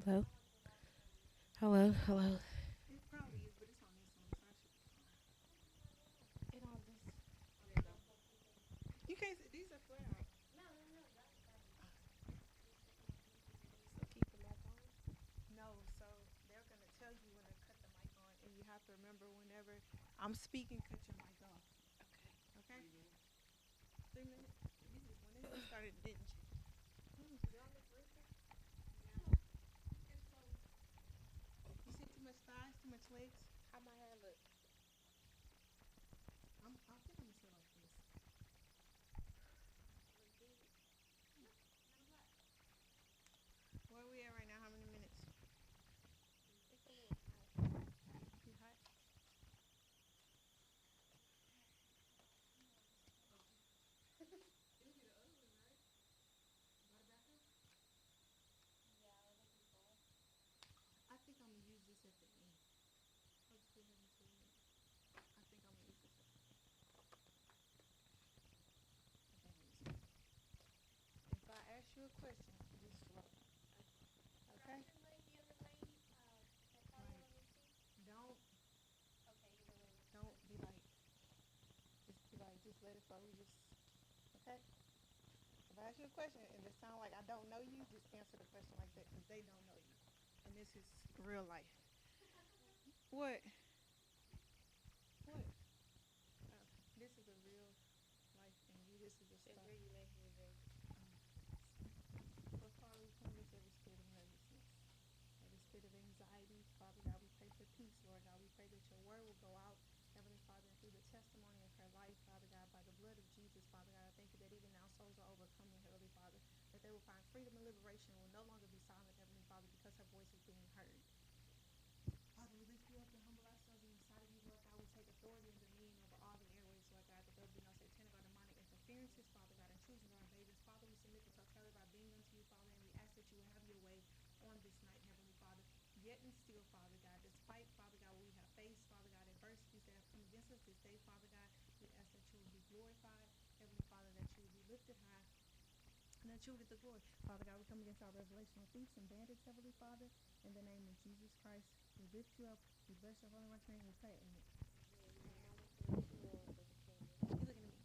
Hello. Hello. Hello. It probably is, but it's on this one, so I should be fine. It on this. Oh, there you go. You can't see, these are flare out. So keep the mic on. No, so they're going to tell you when to cut the mic on, and you have to remember whenever I'm speaking, cut your mic off. Okay. Okay? 3 minutes? You just went in and started, didn't you? You see too much thighs, too much legs? How my hair look? I think I'm going to sit like this. Look good. Where are we at right now? How many minutes? It's a little hot. You hot? I think I'm going to use this at the end. I'll just go ahead and put it in. I think I'm going to use this at the end. I think I'm going to use it. If I ask you a question, just flow. Okay? Right. Don't don't be like just let it flow. Just okay. If I ask you a question and it sounds like I don't know you, just answer the question like that because they don't know you, and this is real life. What? What? Uh, this is a real life thing. This is a It's stuff. where you make me very. But Father, we come against every spirit of nervousness, every spirit of anxiety. Father God, we pray for peace, Lord God. We pray that your word will go out, Heavenly Father, and through the testimony of her life, Father God, by the blood of Jesus, Father God. I thank you that even now souls are overcoming, Heavenly Father, that they will find freedom and liberation and will no longer be silent, Heavenly Father, because her voice is being heard. Father, we lift you up and humble ourselves in the sight of you, Lord God. We take authority and dominion over all the airways, Lord God, that there will be no satanic or demonic interferences, Father God, intrusion or invasions. Father, we submit the totality of our being unto you, Father, and we ask that you will have your way on this night, Heavenly Father. Yet and still, Father God, despite, Father God, what we have faced, Father God, adversities that have come against us this day, Father God, we ask that you will be glorified, Heavenly Father, that you will be lifted high, and that you will get the glory. Father God, we come against our revelational thieves and bandits, Heavenly Father, in the name of Jesus Christ. We lift you up. We bless your holy and righteous name. We pray. Amen. You looking at me?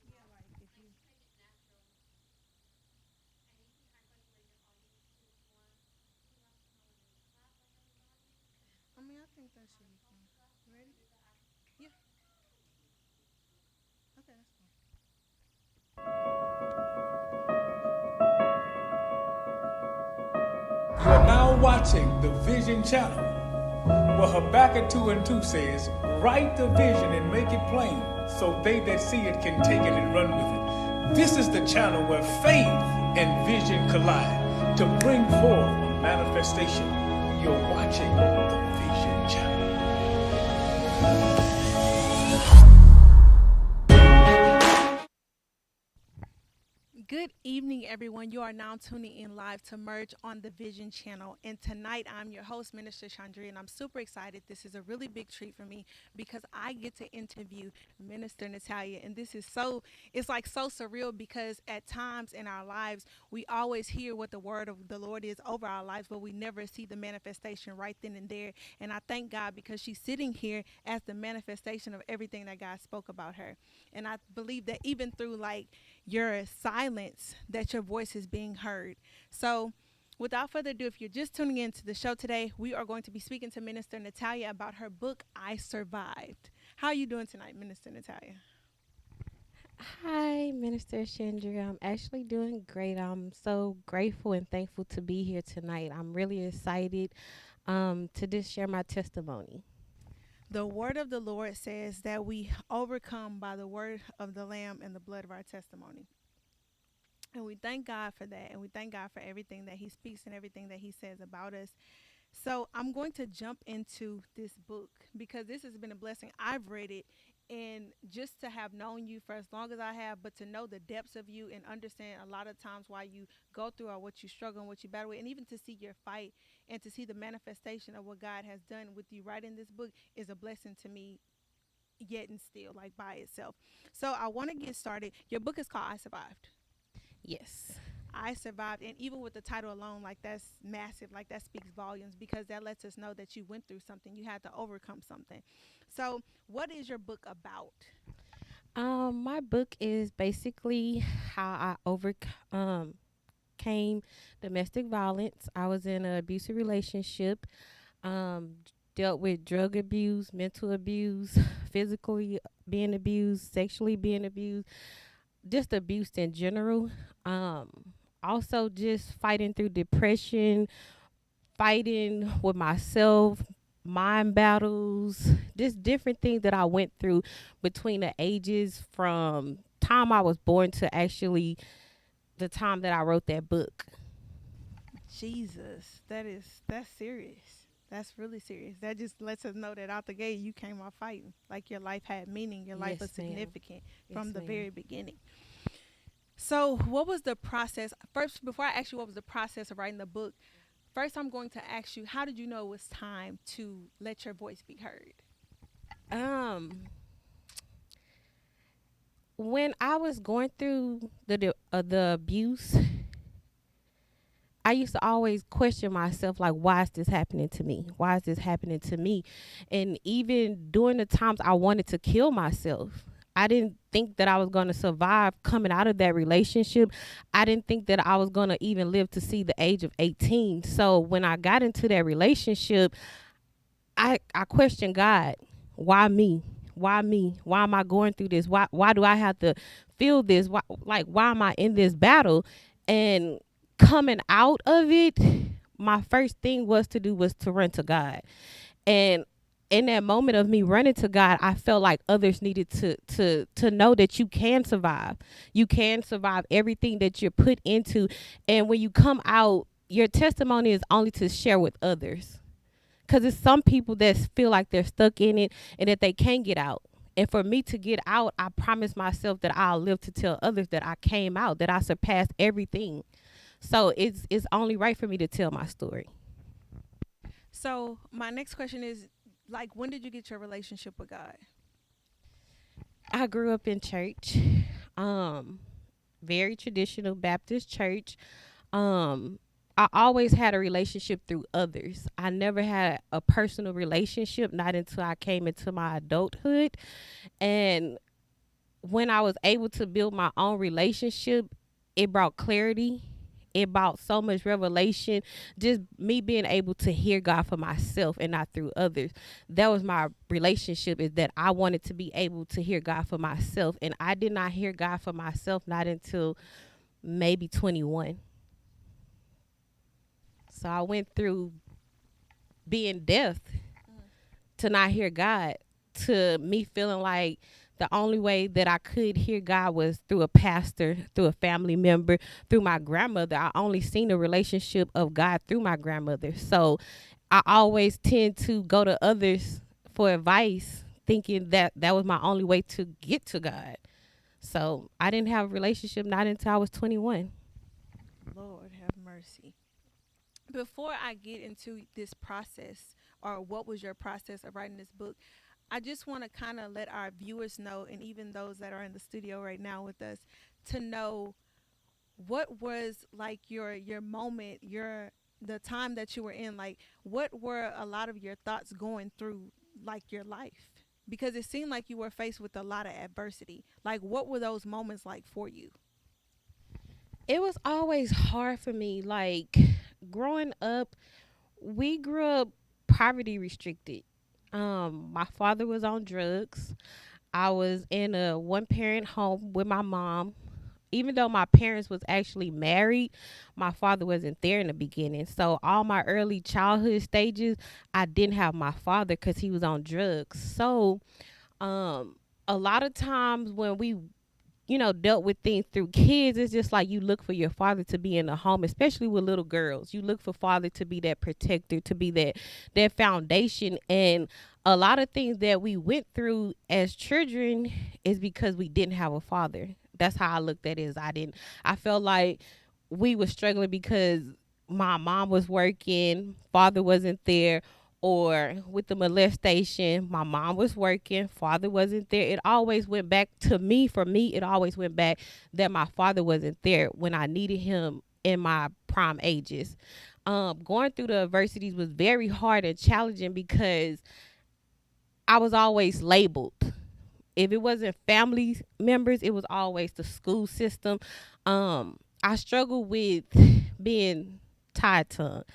Yeah, like if you. I mean, I think that should be fun. You ready? Yeah. Okay, that's fine. You are now watching the Vision Channel, where Habakkuk 2 and 2 says, write the vision and make it plain, so they that see it can take it and run with it. This is the channel where faith and vision collide to bring forth a manifestation. You're watching the Vision Channel. Good evening, everyone. You are now tuning in live to Merge on the Vision channel. And tonight, I'm your host, Minister Chandra, and I'm super excited. This is a really big treat for me because I get to interview Minister Natalia. And this is it's like so surreal because at times in our lives, we always hear what the word of the Lord is over our lives, but we never see the manifestation right then and there. And I thank God because she's sitting here as the manifestation of everything that God spoke about her. And I believe that even through like your silence, that your voice is being heard. So without further ado, if you're just tuning in to the show today, we are going to be speaking to Minister Natalia about her book, I Survived. How are you doing tonight, Minister Natalia? Hi, Minister Chandra. I'm actually doing great. I'm so grateful and thankful to be here tonight. I'm really excited to just share my testimony. The word of the Lord says that we overcome by the word of the Lamb and the blood of our testimony. And we thank God for that. And we thank God for everything that He speaks and everything that He says about us. So I'm going to jump into this book because this has been a blessing. I've read it, and just to have known you for as long as I have, but to know the depths of you and understand a lot of times why you go through or what you struggle and what you battle with, and even to see your fight and to see the manifestation of what God has done with you writing this book is a blessing to me yet and still, like by itself. So I want to get started. Your book is called I Survived. Yes. I survived. And even with the title alone, like that's massive. Like that speaks volumes because that lets us know that you went through something. You had to overcome something. So, what is your book about? My book is basically how I came domestic violence. I was in an abusive relationship, um, dealt with drug abuse, mental abuse, physically being abused, sexually being abused, just abused in general. Um, Also, just fighting through depression, fighting with myself, mind battles, just different things that I went through between the ages from time I was born to actually the time that I wrote that book. Jesus, that's serious. That's really serious. That just lets us know that out the gate you came out fighting. Like your life had meaning, your life Yes, was ma'am. significant Yes, from the ma'am. very beginning. So, what was the process? First, before I ask you what was the process of writing the book, first I'm going to ask you, how did you know it was time to let your voice be heard? Um, when I was going through the abuse, I used to always question myself, like, why is this happening to me? Why is this happening to me? And even during the times I wanted to kill myself, I didn't think that I was going to survive coming out of that relationship. I didn't think that I was going to even live to see the age of 18. So when I got into that relationship, I questioned God. Why me? Why me? Why am I going through this? Why do I have to feel this? Why am I in this battle? And coming out of it, my first thing was to do was to run to God. And in that moment of me running to God, I felt like others needed to know that you can survive. You can survive everything that you're put into. And when you come out, your testimony is only to share with others. Because it's some people that feel like they're stuck in it and that they can't get out. And for me to get out, I promised myself that I'll live to tell others that I came out, that I surpassed everything. So it's only right for me to tell my story. So, my next question is, like, when did you get your relationship with God? I grew up in church, um, very traditional Baptist church. Um, I always had a relationship through others. I never had a personal relationship, not until I came into my adulthood. And when I was able to build my own relationship, it brought clarity. It brought so much revelation. Just me being able to hear God for myself and not through others. That was my relationship, is that I wanted to be able to hear God for myself. And I did not hear God for myself not until maybe 21. So I went through being deaf to not hear God, to me feeling like the only way that I could hear God was through a pastor, through a family member, through my grandmother. I only seen the relationship of God through my grandmother. So I always tend to go to others for advice, thinking that that was my only way to get to God. So I didn't have a relationship not until I was 21. Lord have mercy. Before I get into this process, or what was your process of writing this book, I just want to kind of let our viewers know, and even those that are in the studio right now with us, to know what was like your moment, your the time that you were in. Like, what were a lot of your thoughts going through, like your life? Because it seemed like you were faced with a lot of adversity. Like, what were those moments like for you? It was always hard for me. Like growing up, we grew up poverty restricted. My father was on drugs. I was in a one parent home with my mom. Even though my parents was actually married, my father wasn't there in the beginning. So all my early childhood stages, I didn't have my father because he was on drugs. So um, a lot of times when we dealt with things through kids, it's just like you look for your father to be in the home, especially with little girls. You look for father to be that protector, to be that foundation. And a lot of things that we went through as children is because we didn't have a father. That's how I looked at it. I felt like we were struggling because my mom was working, father wasn't there, or with the molestation, my mom was working, father wasn't there. It always went back to me. For me, it always went back that my father wasn't there when I needed him in my prime ages. Going through the adversities was very hard and challenging because I was always labeled. If it wasn't family members, it was always the school system. I struggled with being tied tongue.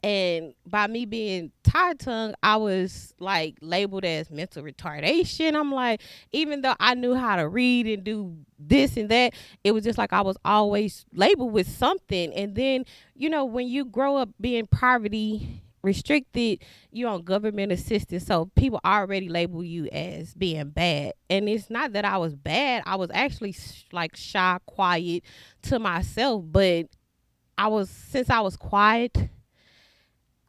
And by me being tied tongue, I was like labeled as mental retardation. I'm like, even though I knew how to read and do this and that, it was just like I was always labeled with something. And then, when you grow up being poverty restricted, you're on government assistance. So people already label you as being bad. And it's not that I was bad. I was actually like shy, quiet to myself. But since I was quiet,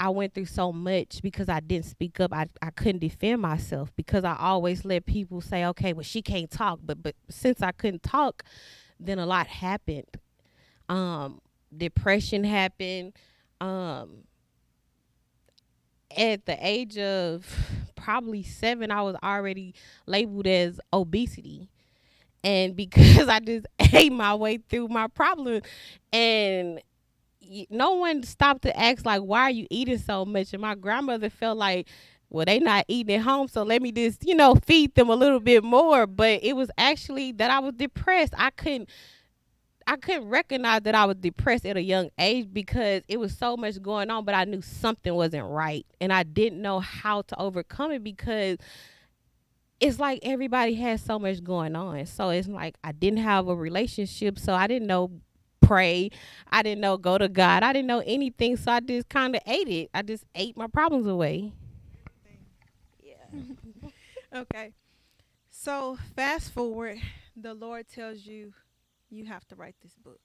I went through so much because I didn't speak up. I couldn't defend myself because I always let people say, okay, well, she can't talk. But since I couldn't talk, then a lot happened. Depression happened. At the age of probably 7, I was already labeled as obesity. And because I just ate my way through my problem, and no one stopped to ask, like, why are you eating so much? And my grandmother felt like, well, they not eating at home, so let me just, feed them a little bit more. But it was actually that I was depressed. I couldn't recognize that I was depressed at a young age because it was so much going on, but I knew something wasn't right. And I didn't know how to overcome it because it's like everybody has so much going on. So it's like I didn't have a relationship, so I didn't know pray. I didn't know go to God. I didn't know anything, so I just kind of ate it. I just ate my problems away. Yeah. Okay. So fast forward, the Lord tells you you have to write this book.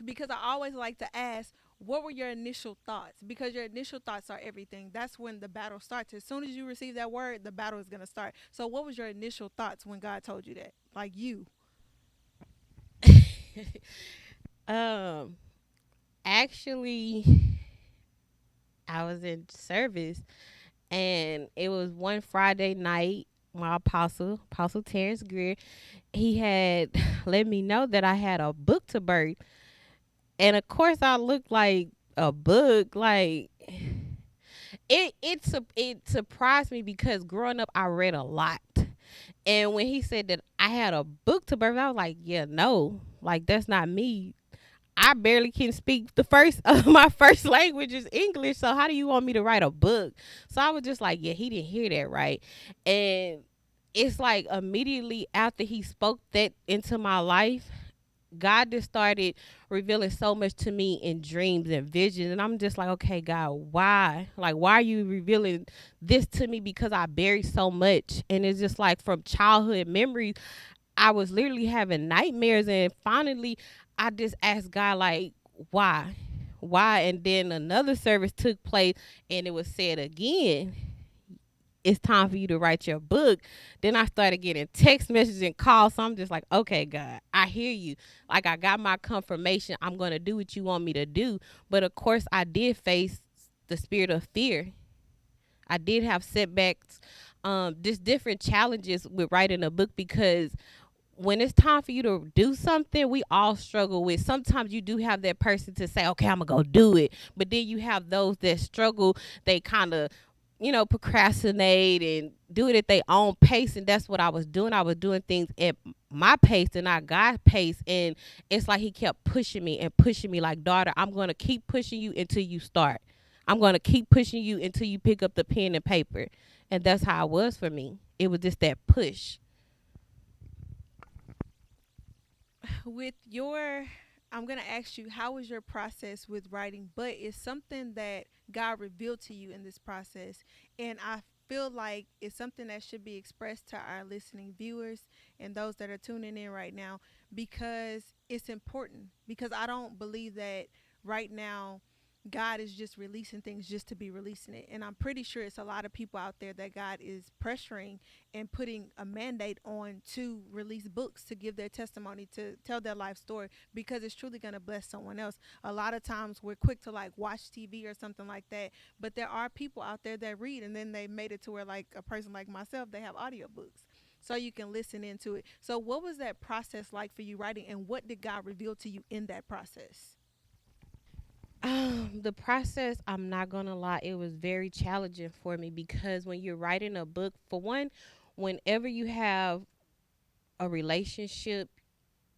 Because I always like to ask, what were your initial thoughts? Because your initial thoughts are everything. That's when the battle starts. As soon as you receive that word, the battle is going to start. So what was your initial thoughts when God told you that? Like you? Actually, I was in service, and it was one Friday night. My apostle Terrence Greer, he had let me know that I had a book to birth. And of course I looked like a book. Like it surprised me because growing up I read a lot. And when he said that I had a book to birth, I was like, yeah, no, like that's not me. I barely can speak my first language is English. So how do you want me to write a book? So I was just like, yeah, he didn't hear that right. And it's like immediately after he spoke that into my life, God just started revealing so much to me in dreams and visions. And I'm just like, okay, God, why? Like, why are you revealing this to me? Because I buried so much. And it's just like from childhood memories, I was literally having nightmares. And finally, I just asked God, like, why? Why? And then another service took place and it was said again, it's time for you to write your book. Then I started getting text messages and calls. So I'm just like, okay, God, I hear you. Like, I got my confirmation. I'm going to do what you want me to do. But of course, I did face the spirit of fear. I did have setbacks, just different challenges with writing a book because when it's time for you to do something, we all struggle with. Sometimes you do have that person to say, okay, I'm going to go do it. But then you have those that struggle. They kind of procrastinate and do it at their own pace. And that's what I was doing. I was doing things at my pace and not God's pace. And it's like he kept pushing me like, daughter, I'm going to keep pushing you until you start. I'm going to keep pushing you until you pick up the pen and paper. And that's how it was for me. It was just that push. I'm going to ask you, how was your process with writing? But it's something that God revealed to you in this process. And I feel like it's something that should be expressed to our listening viewers and those that are tuning in right now, because it's important. Because I don't believe that right now God is just releasing things just to be releasing it. And I'm pretty sure it's a lot of people out there that God is pressuring and putting a mandate on to release books, to give their testimony, to tell their life story, because it's truly going to bless someone else. A lot of times we're quick to like watch TV or something like that, but there are people out there that read, and then they made it to where, like a person like myself, they have audiobooks. So you can listen into it. So what was that process like for you writing, and what did God reveal to you in that process? The process, I'm not gonna lie, it was very challenging for me because when you're writing a book, for one, whenever you have a relationship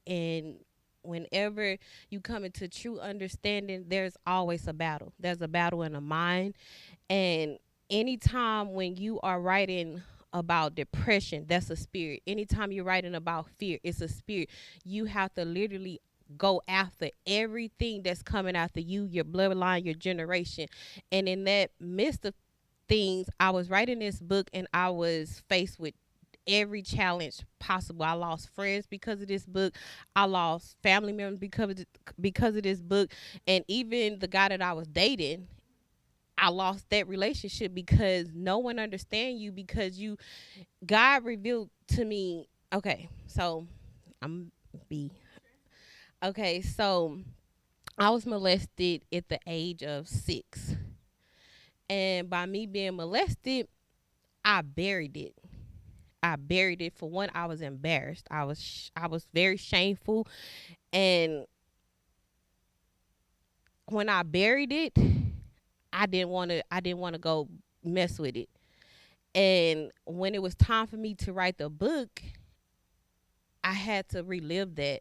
and whenever you come into true understanding, there's always a battle. There's a battle in the mind. And anytime when you are writing about depression, that's a spirit. Anytime you're writing about fear, it's a spirit. You have to literally go after everything that's coming after you, your bloodline, your generation. And in that midst of things, I was writing this book and I was faced with every challenge possible. I lost friends because of this book. I lost family members because of this book. And even the guy that I was dating, I lost that relationship because no one understand you, because you God revealed to me. Okay, so I'm B. Okay, so I was molested at the age of 6. And by me being molested, I buried it. I buried it. For one, I was embarrassed. I was very shameful, and when I buried it, I didn't want to go mess with it. And when it was time for me to write the book, I had to relive that.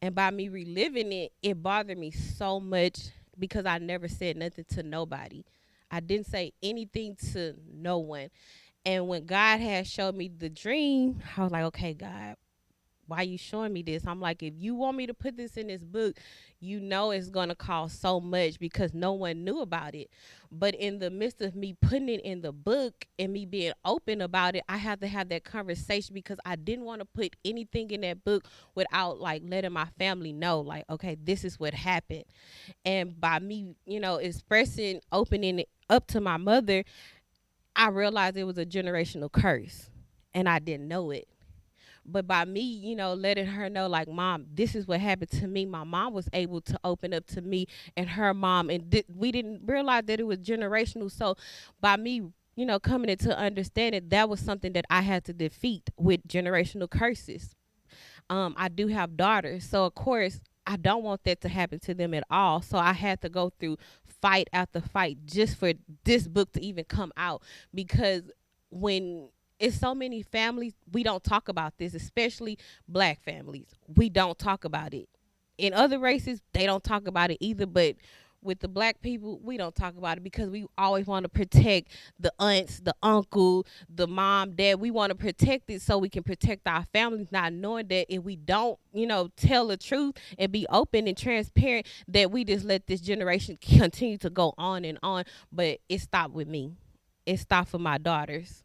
And by me reliving it, it bothered me so much because I never said nothing to nobody. I didn't say anything to no one. And when God had showed me the dream, I was like, okay, God, why you showing me this? I'm like, if you want me to put this in this book, you know it's gonna cost so much because no one knew about it. But in the midst of me putting it in the book and me being open about it, I had to have that conversation because I didn't want to put anything in that book without like letting my family know, like, okay, this is what happened. And by me, expressing, opening it up to my mother, I realized it was a generational curse and I didn't know it. But by me, letting her know, like, Mom, this is what happened to me, my mom was able to open up to me and her mom. And we didn't realize that it was generational. So by me, coming into understanding, that was something that I had to defeat with generational curses. I do have daughters. So, of course, I don't want that to happen to them at all. So I had to go through fight after fight just for this book to even come out. Because when it's so many families, we don't talk about this, especially black families. We don't talk about it. In other races, they don't talk about it either. But with the black people, we don't talk about it because we always want to protect the aunts, the uncle, the mom, dad. We want to protect it so we can protect our families, not knowing that if we don't, tell the truth and be open and transparent, that we just let this generation continue to go on and on. But it stopped with me. It stopped for my daughters.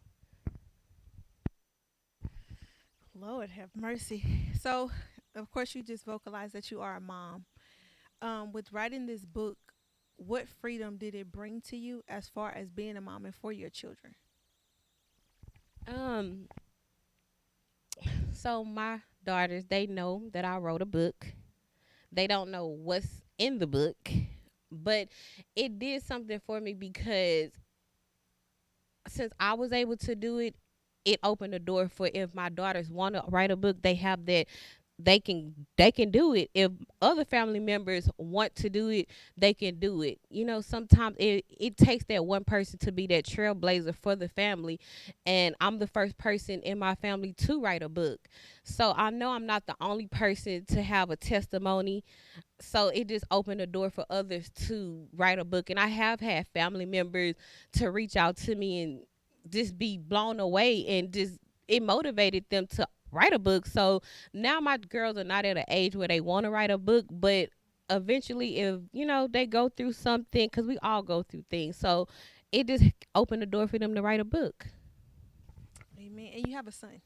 Lord have mercy. So, of course, you just vocalized that you are a mom. With writing this book, what freedom did it bring to you as far as being a mom and for your children? Um, so my daughters, they know that I wrote a book. They don't know what's in the book, but it did something for me because since I was able to do it, it opened the door for if my daughters want to write a book, they have that they can do it. If other family members want to do it, they can do it. Sometimes it takes that one person to be that trailblazer for the family. And I'm the first person in my family to write a book. So I know I'm not the only person to have a testimony. So it just opened the door for others to write a book. And I have had family members to reach out to me and just be blown away, and just it motivated them to write a book. So now my girls are not at an age where they want to write a book, but eventually, if they go through something, because we all go through things, so it just opened the door for them to write a book. Amen. And you have a son.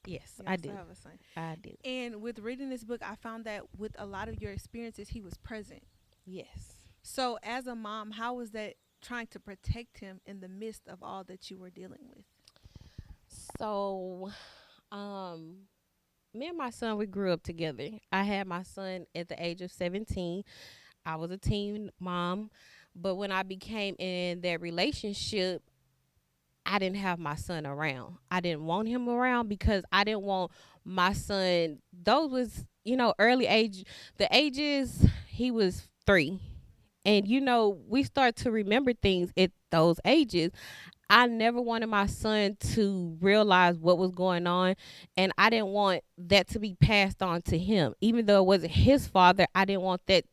Yes, You I also do. have a son. I do. And with reading this book, I found that with a lot of your experiences, he was present. Yes. So, as a mom, how was that trying to protect him in the midst of all that you were dealing with? So, um, me and my son, we grew up together. I had my son at the age of 17. I was a teen mom, but when I became in that relationship, I didn't have my son around. I didn't want him around because I didn't want my son. Those was, early age. The ages he was 3, and we start to remember things at those ages. I never wanted my son to realize what was going on, and I didn't want that to be passed on to him. Even though it wasn't his father, I didn't want that.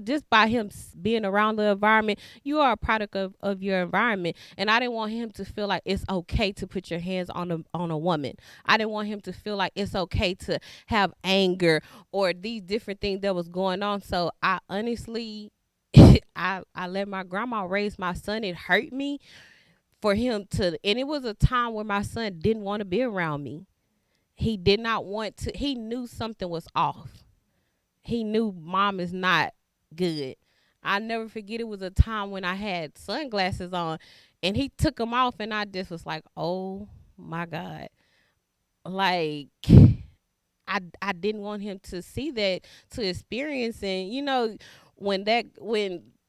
Just by him being around the environment, you are a product of your environment, and I didn't want him to feel like it's okay to put your hands on a woman. I didn't want him to feel like it's okay to have anger or these different things that was going on. So I honestly, I let my grandma raise my son. It hurt me for him to, and it was a time where my son didn't want to be around me. He did not want to. He knew something was off. He knew mom is not good. I never forget, it was a time when I had sunglasses on and he took them off, and I just was like, oh my God. Like, I didn't want him to see that, to experience. And when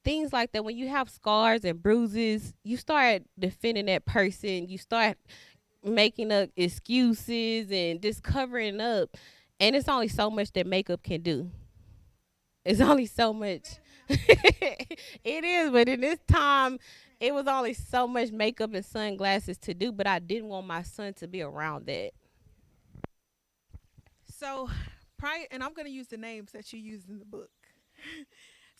things like that, when you have scars and bruises, you start defending that person. You start making up excuses and just covering up. And it's only so much that makeup can do. It's only so much. It is, but in this time, it was only so much makeup and sunglasses to do. But I didn't want my son to be around that. So, prior, and I'm going to use the names that you used in the book.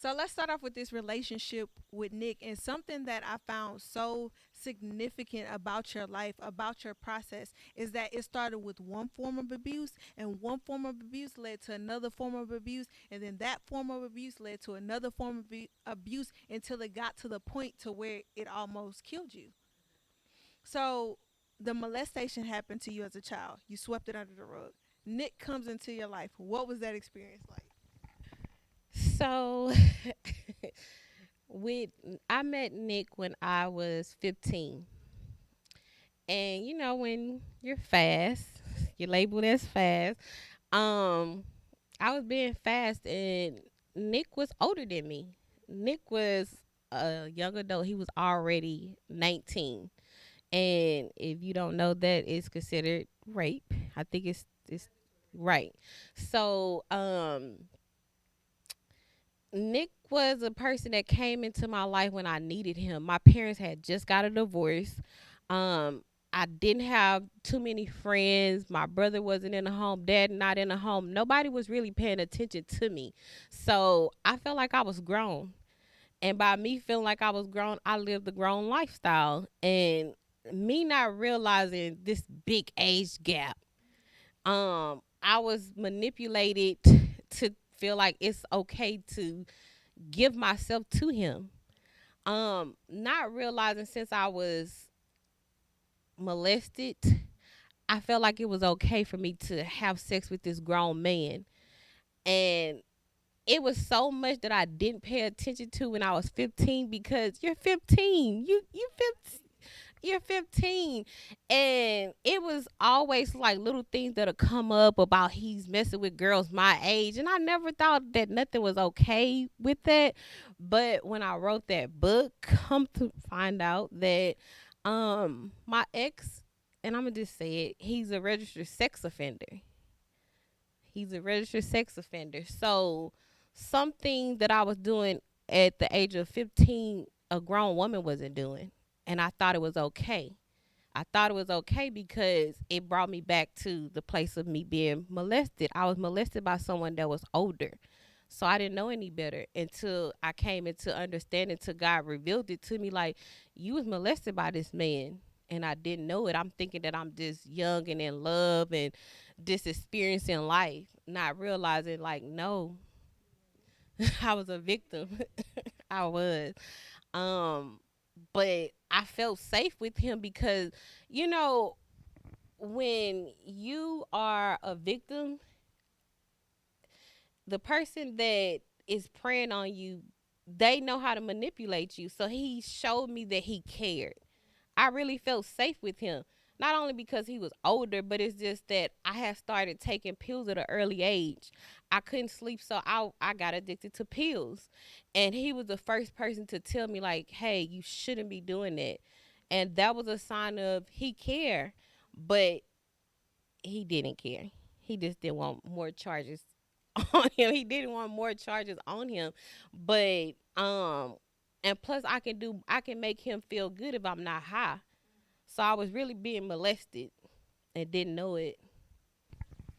So let's start off with this relationship with Nick, and something that I found so significant about your life, about your process, is that it started with one form of abuse, and one form of abuse led to another form of abuse, and then that form of abuse led to another form of abuse until it got to the point to where it almost killed you. So the molestation happened to you as a child. You swept it under the rug. Nick comes into your life. What was that experience like? So, with I met Nick when I was 15. And when you're fast, you're labeled as fast. Um I was being fast, and Nick was older than me. Nick was a young adult. He was already 19. And if you don't know, that is considered rape. I think it's right. So, Nick was a person that came into my life when I needed him. My parents had just got a divorce. Um, I didn't have too many friends. My brother wasn't in the home, dad not in the home. Nobody was really paying attention to me. So I felt like I was grown. And by me feeling like I was grown, I lived the grown lifestyle. And me not realizing this big age gap, I was manipulated to feel like it's okay to give myself to him. Not realizing, since I was molested, I felt like it was okay for me to have sex with this grown man. And it was so much that I didn't pay attention to when I was 15, because you're 15. You 15. You're 15. And it was always like little things that'll come up about he's messing with girls my age, and I never thought that nothing was okay with that. But when I wrote that book, come to find out that my ex, and I'm gonna just say it, he's a registered sex offender. He's a registered sex offender. So something that I was doing at the age of 15, a grown woman wasn't doing. And I thought it was okay. I thought it was okay because it brought me back to the place of me being molested. I was molested by someone that was older. So I didn't know any better until I came into understanding, till God revealed it to me, like, you was molested by this man. And I didn't know it. I'm thinking that I'm just young and in love and just experiencing life, not realizing, like, no, I was a victim. I was. Um, but I felt safe with him because, you know, when you are a victim, the person that is preying on you they know how to manipulate you. So he showed me that he cared. I really felt safe with him. Not only because he was older, but it's just that I had started taking pills at an early age. I couldn't sleep, so I got addicted to pills. And he was the first person to tell me, like, hey, you shouldn't be doing that. And that was a sign of he cared, but he didn't care. He just didn't want more charges on him. He didn't want more charges on him. But and plus I can make him feel good if I'm not high. So I was really being molested and didn't know it.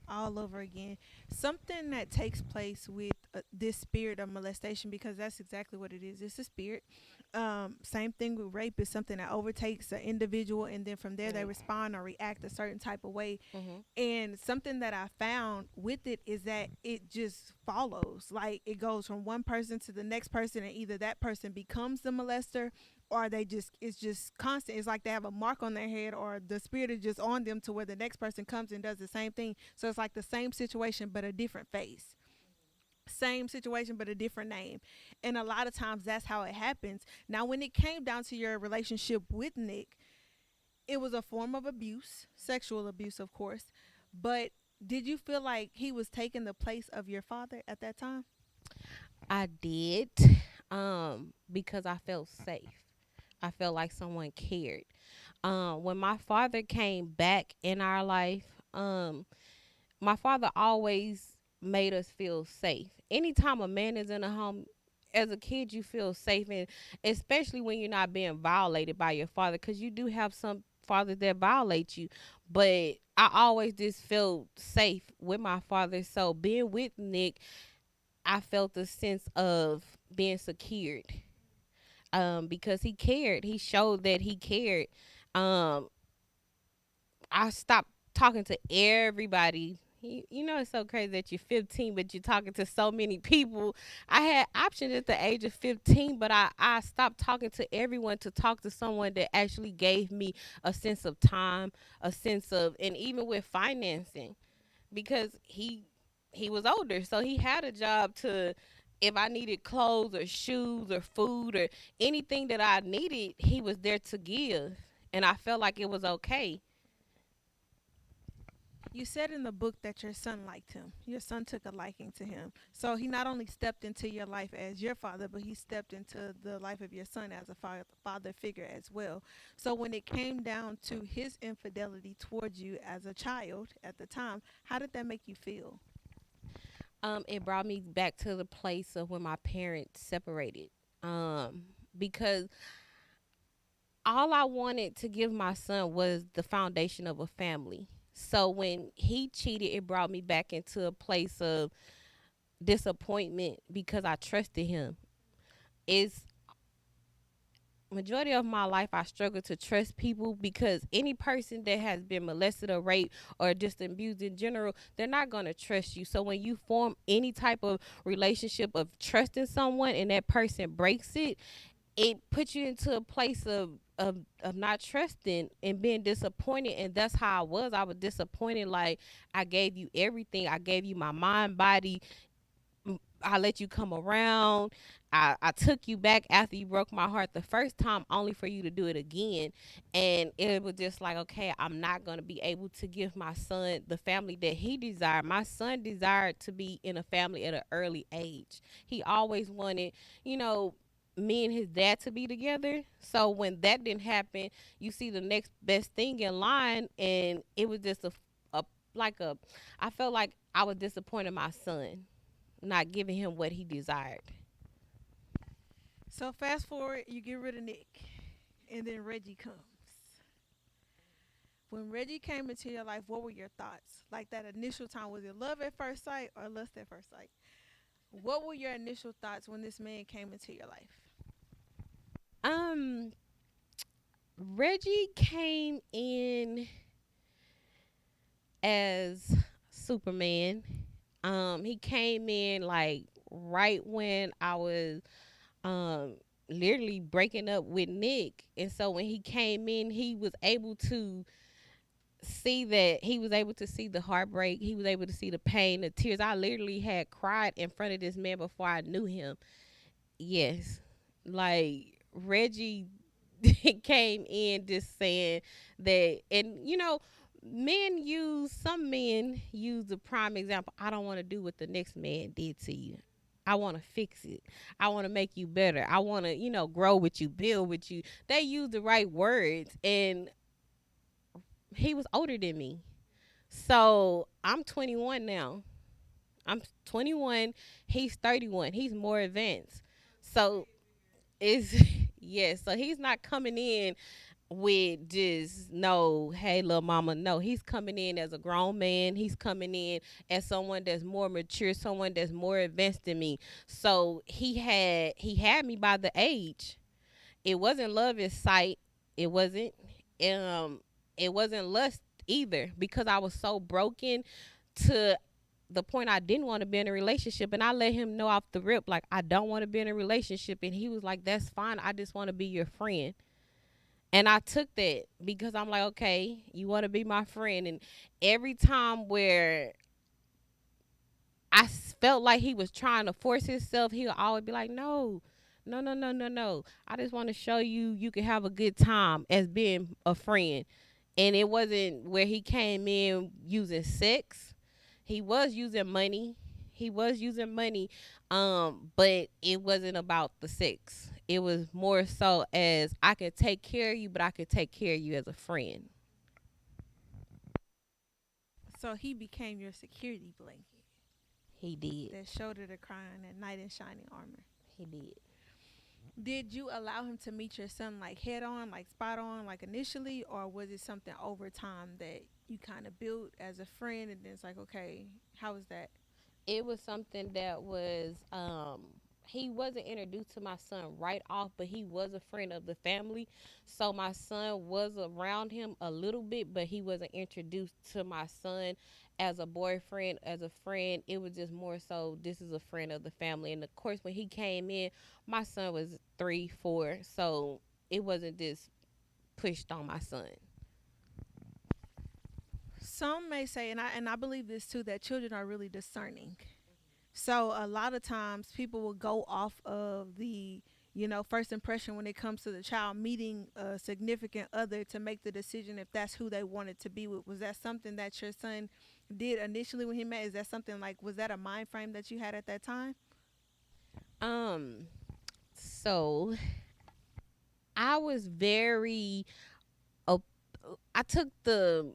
All over again. Something that takes place with this spirit of molestation, because that's exactly what it is. It's a spirit. Same thing with rape, is something that overtakes an individual, and then from there they Mm. respond or react a certain type of way. Mhm. And something that I found with it is that it just follows. Like, it goes from one person to the next person, and either that person becomes the molester, or they just, it's just constant. It's like they have a mark on their head, or the spirit is just on them to where the next person comes and does the same thing. So it's like the same situation but a different face. Same situation but a different name. And a lot of times that's how it happens. Now, when it came down to your relationship with Nick, it was a form of abuse, sexual abuse, of course. But did you feel like he was taking the place of your father at that time? I did because I felt safe. I felt like someone cared. When my father came back in our life, my father always made us feel safe. Anytime a man is in a home, as a kid, you feel safe, and especially when you're not being violated by your father, because you do have some fathers that violate you. But I always just felt safe with my father. So being with Nick, I felt a sense of being secured. Because he cared. He showed that he cared. Um, I stopped talking to everybody. You know, it's so crazy that you're 15, but you're talking to so many people. I had options at the age of 15, but I stopped talking to everyone to talk to someone that actually gave me a sense of time, a sense of, and even with financing, because he was older, so he had a job to. If I needed clothes or shoes or food or anything that I needed, he was there to give, and I felt like it was okay. You said in the book that your son liked him. Your son took a liking to him. So he not only stepped into your life as your father, but he stepped into the life of your son as a father figure as well. So when it came down to his infidelity towards you as a child at the time, how did that make you feel? It brought me back to the place of when my parents separated. Um, because all I wanted to give my son was the foundation of a family. So when he cheated, it brought me back into a place of disappointment because I trusted him. It's majority of my life I struggle to trust people, because any person that has been molested or raped or just abused in general, they're not going to trust you. So when you form any type of relationship of trusting someone and that person breaks it, it puts you into a place of not trusting and being disappointed. And that's how I was disappointed. Like, I gave you everything. I gave you my mind, body. I let you come around. I took you back after you broke my heart the first time, only for you to do it again. And it was just like, okay, I'm not going to be able to give my son the family that he desired. My son desired to be in a family at an early age. He always wanted, you know, me and his dad to be together. So when that didn't happen, you see the next best thing in line, and it was just a like a. I felt like I was disappointed in my son, not giving him what he desired. So fast forward, you get rid of Nick, and then Reggie comes. When Reggie came into your life, what were your thoughts? Like, that initial time, was it love at first sight or lust at first sight? What were your initial thoughts when this man came into your life? Um, Reggie came in as Superman. He came in like right when I was um literally breaking up with Nick, and so when he came in, he was able to see the heartbreak. He was able to see the pain, the tears. I literally had cried in front of this man before I knew him. Yes. Like Reggie came in just saying that, and some men use the prime example. I don't want to do what the next man did to you. I want to fix it. I want to make you better. I want to, grow with you, build with you. They use the right words, and he was older than me. So I'm 21 now. I'm 21. He's 31. He's more advanced. So it's yes. So he's not coming in with just no, hey, little mama. No, he's coming in as a grown man. He's coming in as someone that's more mature, someone that's more advanced than me. So he had me by the age. It wasn't love at sight. It wasn't. Um, it wasn't lust either because I was so broken to the point I didn't want to be in a relationship, and I let him know off the rip, like, I don't want to be in a relationship, and he was like, that's fine, I just want to be your friend. And I took that because I'm like, okay, you want to be my friend. And every time where felt like he was trying to force himself, he would always be like, no, no, no, no, no, no, I just want to show you you can have a good time as being a friend. And it wasn't where he came in using sex. He was using money. He was using money, but it wasn't about the sex. It was more so as I could take care of you, but I could take care of you as a friend. So he became your security blanket, He did. that shoulder to cry on, that knight in shining armor. He did. Did you allow him to meet your son like head on, like spot on, like initially, or was it something over time that you kind of built as a friend, and then it's like, okay, how was that? It was something that was he wasn't introduced to my son right off, but he was a friend of the family. So my son was around him a little bit, but he wasn't introduced to my son as a boyfriend, as a friend. It was just more so this is a friend of the family. And of course when he came in, my son was 3, 4. So it wasn't just pushed on my son. Some may say, and I believe this too, that children are really discerning. So a lot of times people will go off of the first impression when it comes to the child meeting a significant other to make the decision if that's who they wanted to be with. Was that something that your son did initially when he met? Is that something like, was that a mind frame that you had at that time? Um so I was very op- I took the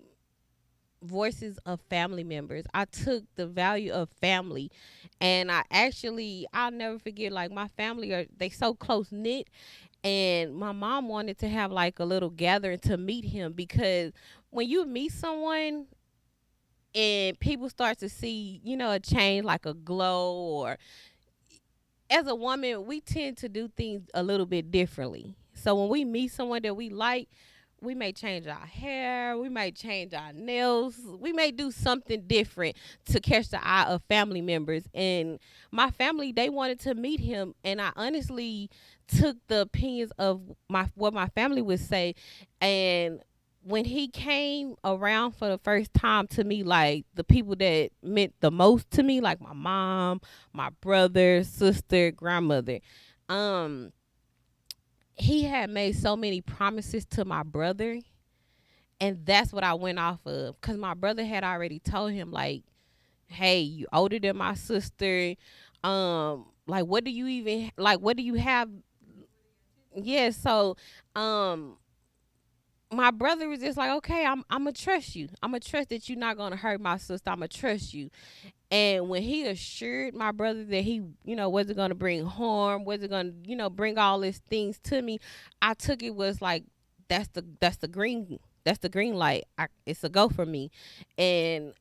voices of family members. I took the value of family, and I'll never forget, like, my family they so close knit, and my mom wanted to have like a little gathering to meet him because when you meet someone and people start to see, a change, like a glow, or as a woman, we tend to do things a little bit differently. So when we meet someone that we like, we may change our hair, we might change our nails, we may do something different to catch the eye of family members. And my family, they wanted to meet him, and I honestly took the opinions of what my family would say. And when he came around for the first time to me, like the people that meant the most to me, like my mom, my brother, sister, grandmother, um he had made so many promises to my brother, and that's what I went off of, because my brother had already told him, like, hey, you older than my sister, like, what do you even, like, what do you have? Yeah. So my brother was just like, okay, I'm gonna trust you, I'm gonna trust that you're not gonna hurt my sister, I'm gonna trust you. And when he assured my brother that he, wasn't going to bring harm, wasn't going to, bring all these things to me, I took it was like, that's the green light. It's a go for me. And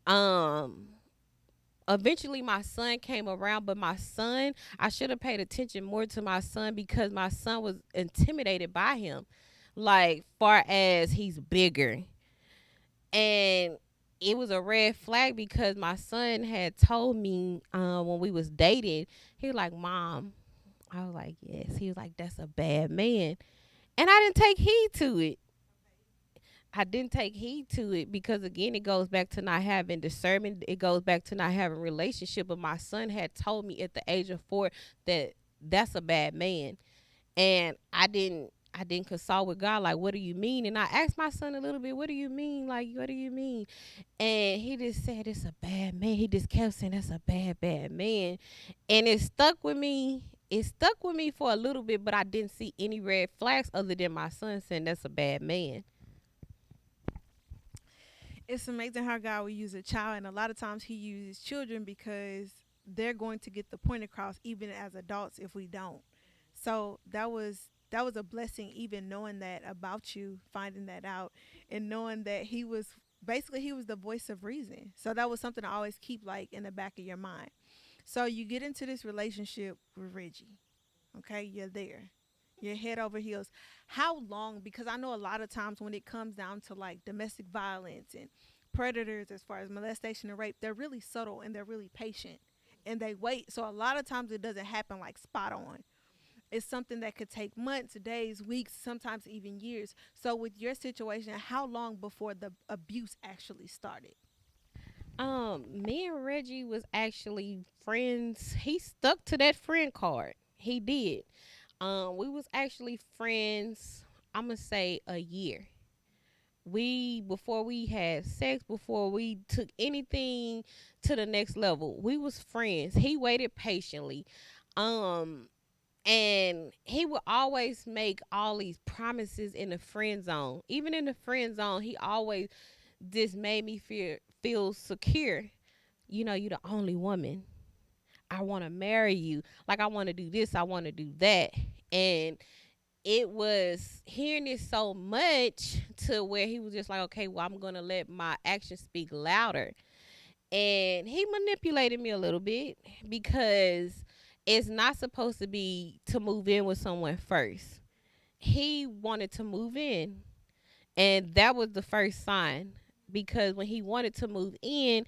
eventually my son came around, but my son, I should have paid attention more to my son because my son was intimidated by him, like, far as he's bigger. And it was a red flag because my son had told me when we was dating, he was like, Mom. I was like, yes. He was like, that's a bad man. And I didn't take heed to it. I didn't take heed to it because, again, it goes back to not having discernment. It goes back to not having relationship. But my son had told me at the age of 4 that that's a bad man. And I didn't consult with God, like, what do you mean? And I asked my son a little bit, what do you mean? Like, what do you mean? And he just said, it's a bad man. He just kept saying, that's a bad man. And it stuck with me. It stuck with me for a little bit, but I didn't see any red flags other than my son saying that's a bad man. It's amazing how God will use a child, and a lot of times He uses children because they're going to get the point across, even as adults, if we don't. So that was a blessing, even knowing that about you, finding that out, and knowing that He was basically He was the voice of reason. So that was something I always keep like in the back of your mind. So you get into this relationship with Reggie. Okay, you're there. You're head over heels. How long? Because I know a lot of times when it comes down to like domestic violence and predators, as far as molestation and rape, they're really subtle and they're really patient and they wait. So a lot of times it doesn't happen like spot on. It's something that could take months, days, weeks, sometimes even years. So with your situation, how long before the abuse actually started? Me and Reggie was actually friends. He stuck to that friend card. He did. We was actually friends, I'm gonna say a year. We before we had sex, before we took anything to the next level, we was friends. He waited patiently. Um and he would always make all these promises in the friend zone. Even in the friend zone, he always just made me feel secure. You know, you the only woman. I want to marry you. Like, I want to do this, I want to do that. And it was hearing it so much to where he was just like, okay, well, I'm going to let my actions speak louder. And he manipulated me a little bit because it's not supposed to be to move in with someone first. He wanted to move in, and that was the first sign, because when he wanted to move in,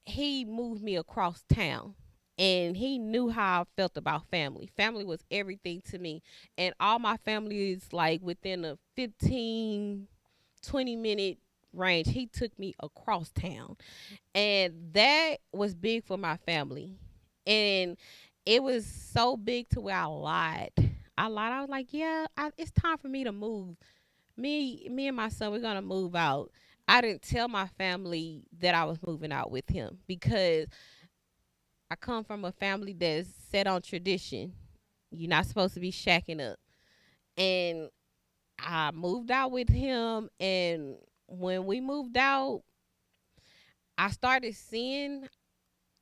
he moved me across town, and he knew how I felt about family. Family was everything to me, and all my family is like within a 15-20 minute range. He took me across town, and that was big for my family. And it was so big to where I lied. I was like, yeah, it's time for me to move. Me and my son, we're gonna move out. I didn't tell my family that I was moving out with him because I come from a family that's set on tradition. You're not supposed to be shacking up. And I moved out with him, and when we moved out, I started seeing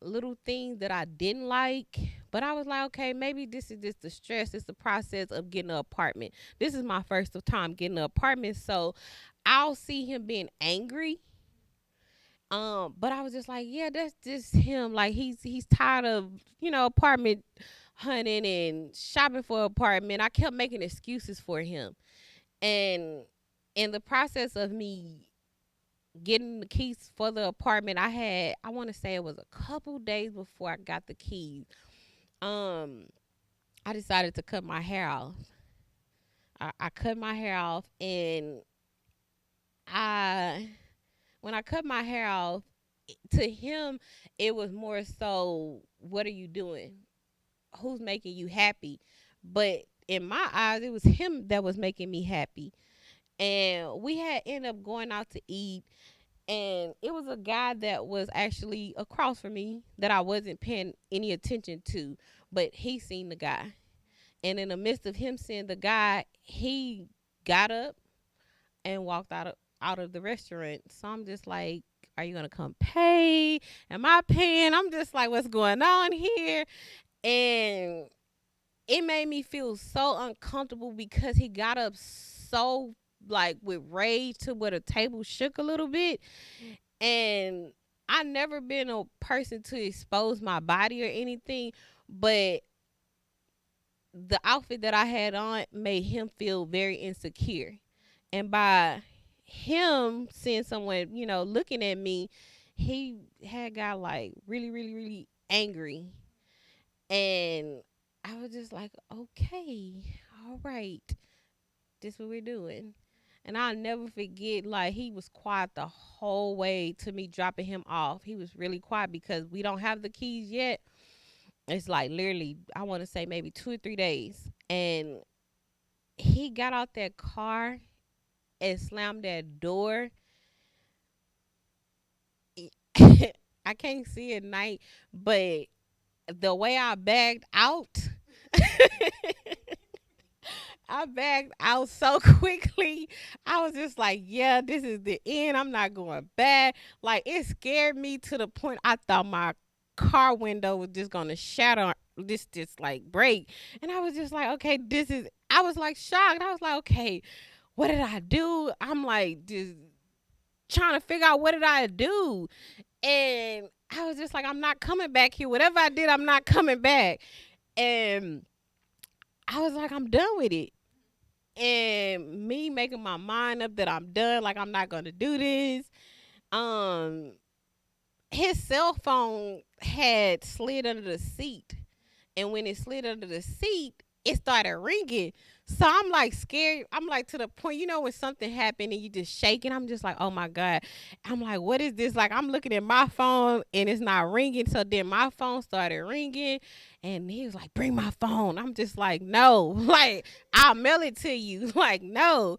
little things that I didn't like, but I was like, okay, maybe this is just the stress. It's the process of getting an apartment. This is my first time getting an apartment, so I'll see him being angry. But I was just like, yeah, that's just him. Like, he's tired of, apartment hunting and shopping for an apartment. I kept making excuses for him. And in the process of me getting the keys for the apartment, I want to say it was a couple days before I got the keys. Um, I decided to cut my hair off. I cut my hair off, and I when I cut my hair off, to him, it was more so, what are you doing? Who's making you happy? But in my eyes, it was him that was making me happy. And we had ended up going out to eat, and it was a guy that was actually across from me that I wasn't paying any attention to, but he seen the guy. And in the midst of him seeing the guy, he got up and walked out of the restaurant. So I'm just like, are you gonna come pay? Am I paying? I'm just like, what's going on here? And it made me feel so uncomfortable because he got up so like with rage to where the table shook a little bit. And I never been a person to expose my body or anything, but the outfit that I had on made him feel very insecure. And by him seeing someone, looking at me, he had got like really, really, really angry. And I was just like, okay, all right, this what we're doing. And I'll never forget, like, he was quiet the whole way to me dropping him off. He was really quiet because we don't have the keys yet. It's like literally, I want to say maybe 2 or 3 days. And he got out that car and slammed that door. I can't see at night, but the way I bagged out, I backed out so quickly. I was just like, yeah, this is the end. I'm not going back. Like, it scared me to the point I thought my car window was just going to shatter. This just like break. And I was just like, okay, I was like shocked. I was like, okay, what did I do? I'm like, just trying to figure out what did I do. And I was just like, I'm not coming back here. Whatever I did, I'm not coming back. And I was like, I'm done with it. And me making my mind up that I'm done, like I'm not gonna do this. Um, his cell phone had slid under the seat, and when it slid under the seat, it started ringing. So I'm like scared. I'm like to the point, when something happened and you just shaking. I'm just like, oh my God. I'm like, what is this? Like I'm looking at my phone and it's not ringing. So then my phone started ringing, and he was like, bring my phone. I'm just like, no, like I'll mail it to you. Like, no.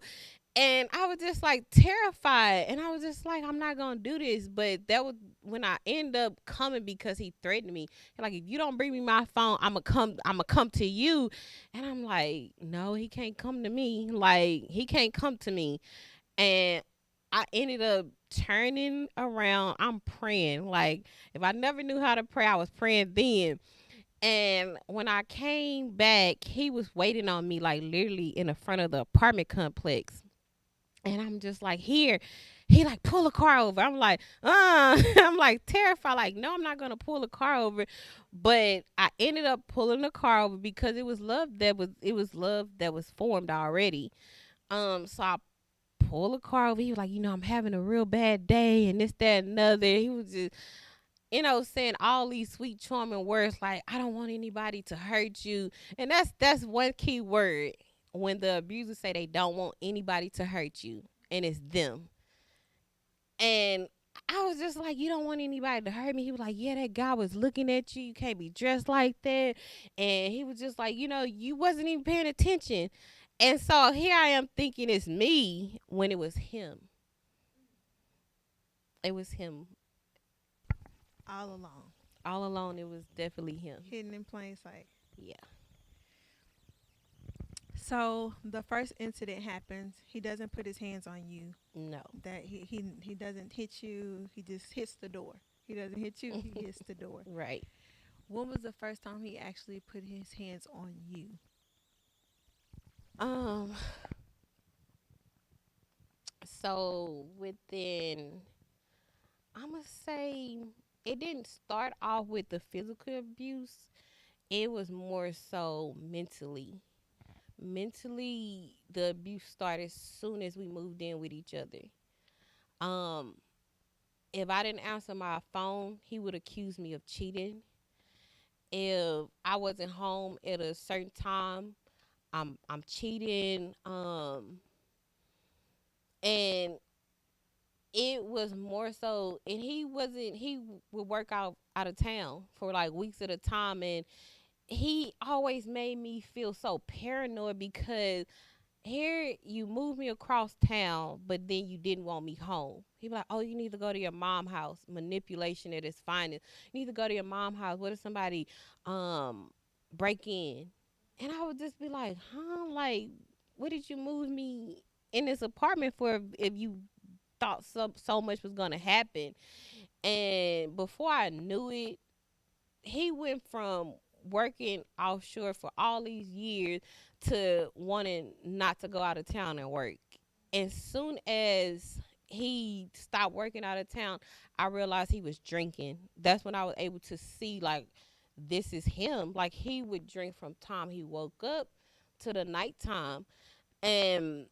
And I was just like terrified, and I was just like, I'm not gonna do this. But that was when I end up coming because he threatened me. Like, if you don't bring me my phone, I'ma come to you. And I'm like, no, he can't come to me. Like, he can't come to me. And I ended up turning around. I'm praying. Like, if I never knew how to pray, I was praying then. And when I came back, he was waiting on me, like literally in the front of the apartment complex. And I'm just like, here. He like, pull a car over. I'm like, I'm like terrified. Like, no, I'm not gonna pull a car over. But I ended up pulling the car over because it was love that was formed already. So I pull a car over. He was like, I'm having a real bad day and this, that, and another. He was just, saying all these sweet charming words like, I don't want anybody to hurt you. And that's one key word when the abusers say they don't want anybody to hurt you, and it's them. And I was just like, you don't want anybody to hurt me. He was like, yeah, that guy was looking at you. You can't be dressed like that. And he was just like, you wasn't even paying attention. And so here I am thinking it's me when it was him. It was him. All along, All alone, it was definitely him. hidden in plain sight. Yeah. So the first incident happens. He doesn't put his hands on you. No. That he doesn't hit you. He just hits the door. He doesn't hit you. He hits the door. Right. When was the first time he actually put his hands on you? Um. So within, I'm gonna say it didn't start off with the physical abuse. It was more so mentally. Mentally, the abuse started as soon as we moved in with each other. Um, if I didn't answer my phone, he would accuse me of cheating. If I wasn't home at a certain time, I'm cheating. And it was more so, and he would work out of town for like weeks at a time, and he always made me feel so paranoid because here you moved me across town, but then you didn't want me home. He be like, oh, you need to go to your mom house. Manipulation at its finest. You need to go to your mom house. What if somebody break in? And I would just be like, huh? Like, what did you move me in this apartment for if you thought so much was gonna happen? And before I knew it, he went from working offshore for all these years to wanting not to go out of town and work. As soon as he stopped working out of town, I realized he was drinking. That's when I was able to see, like, this is him. Like, he would drink from time he woke up to the nighttime. And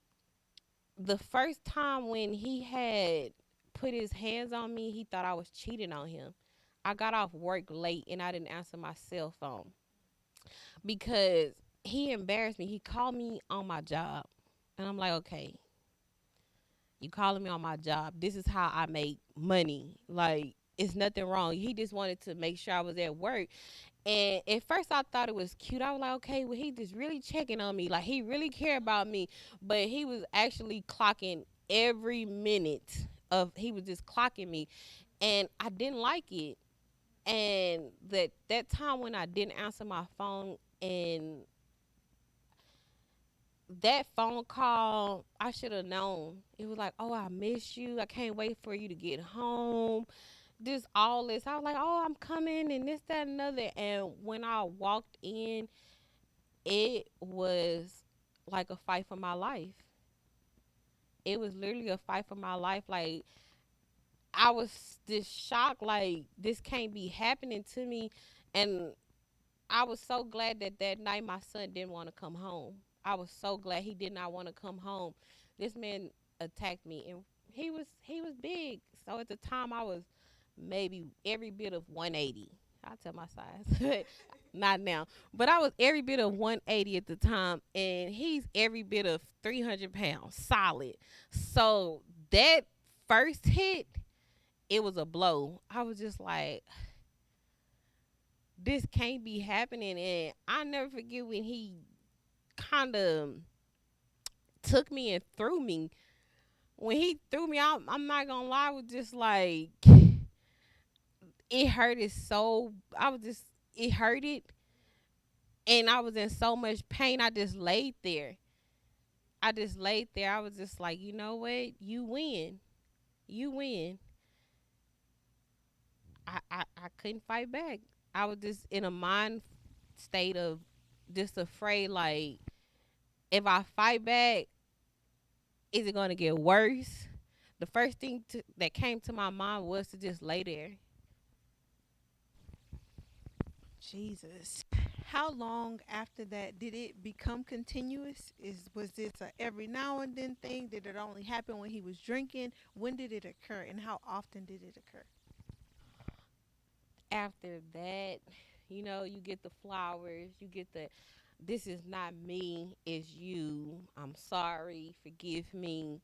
the first time when he had put his hands on me, he thought I was cheating on him. I got off work late and I didn't answer my cell phone because he embarrassed me. He called me on my job. And I'm like, okay, you calling me on my job. This is how I make money. Like, it's nothing wrong. He just wanted to make sure I was at work. And at first I thought it was cute. I was like, okay, well, he just really checking on me. Like, he really cared about me. But he was actually clocking every minute of, he was just clocking me. And I didn't like it. And that time when I didn't answer my phone, and that phone call, I should have known. It was like, oh, I miss you. I can't wait for you to get home. This, all this. I was like, oh, I'm coming, and this, that, and another. And when I walked in, it was like a fight for my life. It was literally a fight for my life. Like, I was just shocked. Like, this can't be happening to me. And I was so glad that that night my son didn't want to come home. I was so glad he did not want to come home. This man attacked me, and he was big. So at the time I was maybe every bit of 180. I tell my size, but not now. But I was every bit of 180 at the time, and he's every bit of 300 pounds solid. So that first hit, it was a blow. I was just like, this can't be happening. And I never forget when he kind of took me and threw me. When he threw me out, I'm not gonna lie, I was just like, it hurted so. I was just, it hurted, and I was in so much pain. I just laid there. I just laid there. I was just like, you know what? You win. You win. I couldn't fight back. I was just in a mind state of just afraid, like, if I fight back, is it going to get worse? The first thing that came to my mind was to just lay there. Jesus. How long after that did it become continuous? Was this a every now and then thing? Did it only happen when he was drinking? When did it occur, and how often did it occur? After that, you get the flowers, you get the, this is not me, it's you. I'm sorry, forgive me.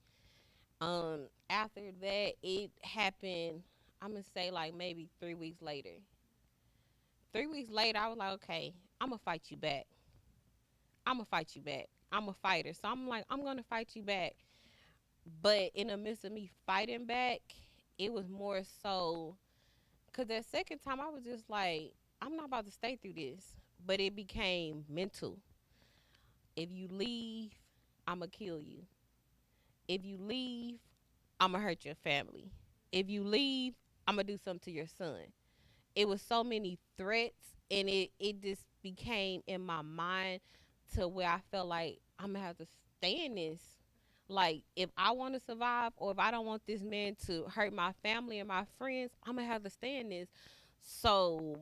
After that, it happened, I'm gonna say like maybe 3 weeks later. 3 weeks later, I was like, okay, I'm gonna fight you back. I'm gonna fight you back. I'm a fighter. So I'm like, I'm gonna fight you back. But in the midst of me fighting back, it was more so, because that second time I was just like, I'm not about to stay through this. But it became mental. If you leave, I'm going to kill you. If you leave, I'm going to hurt your family. If you leave, I'm going to do something to your son. It was so many threats, and it just became in my mind to where I felt like I'm going to have to stay in this. Like, if I want to survive, or if I don't want this man to hurt my family and my friends, I'm going to have to stay in this. So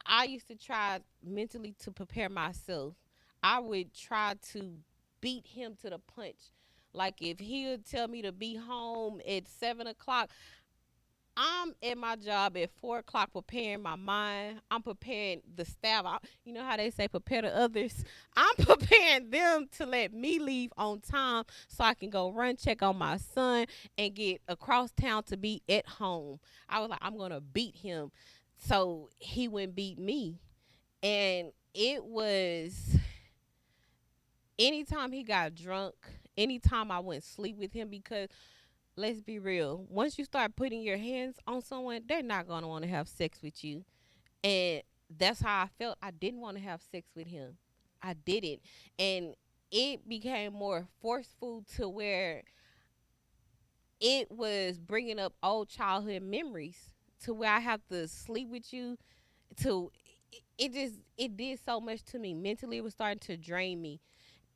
I used to try mentally to prepare myself. I would try to beat him to the punch. Like, if he would tell me to be home at 7 o'clock, I'm at my job at 4 o'clock preparing my mind. I'm preparing the staff. You know how they say prepare the others? I'm preparing them to let me leave on time so I can go run check on my son and get across town to be at home. I was like, I'm going to beat him so he wouldn't beat me. And it was anytime he got drunk, anytime I went sleep with him, because let's be real, once you start putting your hands on someone, they're not going to want to have sex with you. And that's how I felt. I didn't want to have sex with him. I didn't. And it became more forceful to where it was bringing up old childhood memories to where I have to sleep with you. To it did so much to me mentally. It was starting to drain me,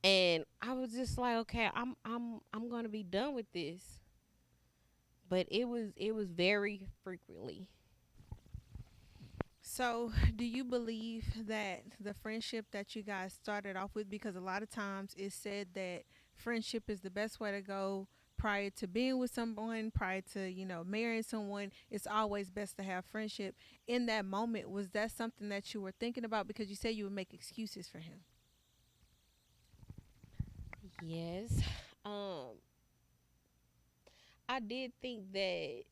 and I was just like, okay, I'm gonna be done with this. But it was very frequently. So, do you believe that the friendship that you guys started off with, because a lot of times it's said that friendship is the best way to go prior to being with someone, prior to, marrying someone, it's always best to have friendship. In that moment, was that something that you were thinking about, because you said you would make excuses for him? Yes. Um, I did think that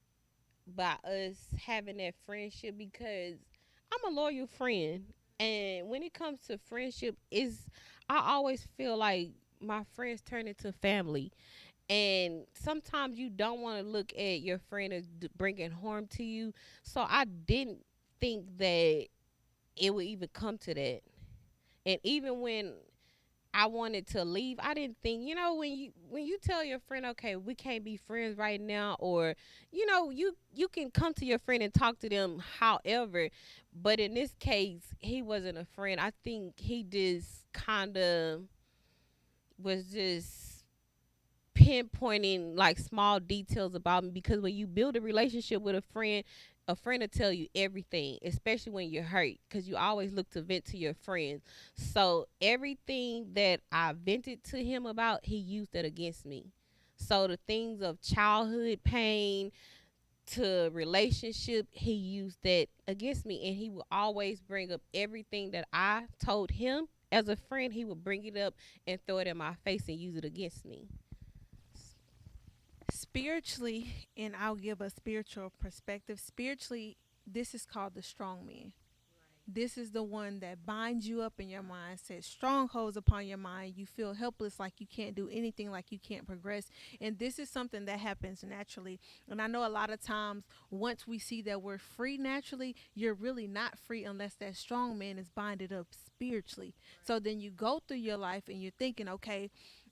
by us having that friendship, because I'm a loyal friend, and when it comes to friendship, is I always feel like my friends turn into family, and sometimes you don't want to look at your friend as bringing harm to you. So I didn't think that it would even come to that, and even when I wanted to leave, I didn't think, when you tell your friend, okay, we can't be friends right now, or you can come to your friend and talk to them, however, but in this case, he wasn't a friend. I think he just kind of was just pinpointing like small details about me, because when you build a relationship with a friend will tell you everything, especially when you're hurt, because you always look to vent to your friends. So everything that I vented to him about, he used it against me. So the things of childhood pain to relationship, he used that against me, and he will always bring up everything that I told him as a friend. He would bring it up and throw it in my face and use it against me. Spiritually, and I'll give a spiritual perspective. Spiritually, this is called the strong man. This is the one that binds you up in your mind, sets strongholds upon your mind. You feel helpless, like you can't do anything, like you can't progress. And this is something that happens naturally. And I know a lot of times, once we see that we're free naturally, you're really not free unless that strong man is binded up spiritually. So then you go through your life and you're thinking, okay,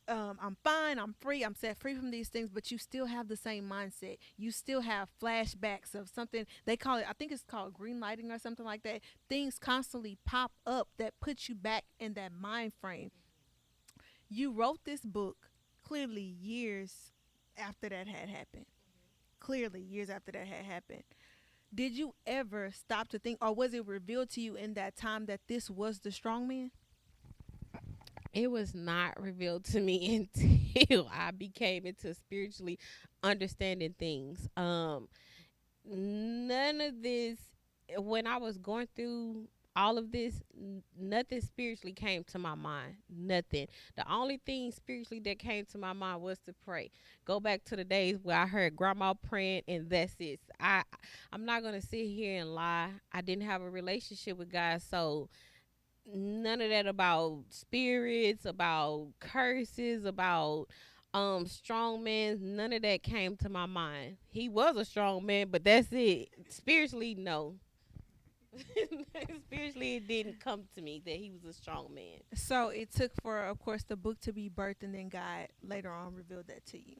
I'm fine, I'm free, I'm set free from these things, but you still have the same mindset. You still have flashbacks of something they call it, I think it's called green lighting or something like that. Things constantly pop up that put you back in that mind frame. You wrote this book clearly years after that had happened. Clearly, years after that had happened. Did you ever stop to think, or was it revealed to you in that time that this was the strong man? It was not revealed to me until I became into spiritually understanding things. None of this, when I was going through all of this, nothing spiritually came to my mind. Nothing. The only thing spiritually that came to my mind was to pray. Go back to the days where I heard grandma praying, and that's it. I'm not gonna sit here and lie. I didn't have a relationship with God, so none of that about spirits, about curses, about strong men, none of that came to my mind. He was a strong man, but that's it. Spiritually, no. Spiritually, it didn't come to me that he was a strong man. So it took for, of course, the book to be birthed, and then God later on revealed that to you.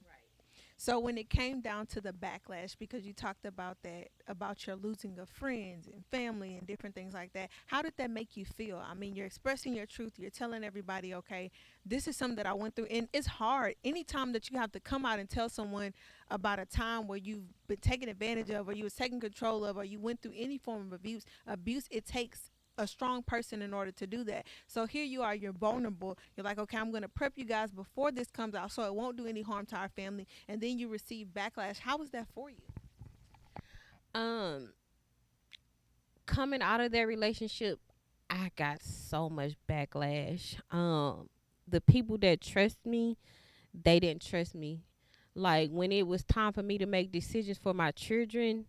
So when it came down to the backlash, because you talked about that, about your losing of friends and family and different things like that, how did that make you feel? I mean, you're expressing your truth. You're telling everybody, okay, this is something that I went through. And it's hard. Anytime that you have to come out and tell someone about a time where you've been taken advantage of, or you was taken control of, or you went through any form of abuse, it takes a strong person in order to do that. So here you are, you're vulnerable. You're like, okay, I'm going to prep you guys before this comes out so it won't do any harm to our family. And then you receive backlash. How was that for you? Um, Coming out of that relationship, I got so much backlash. The people that trust me, they didn't trust me. Like when it was time for me to make decisions for my children,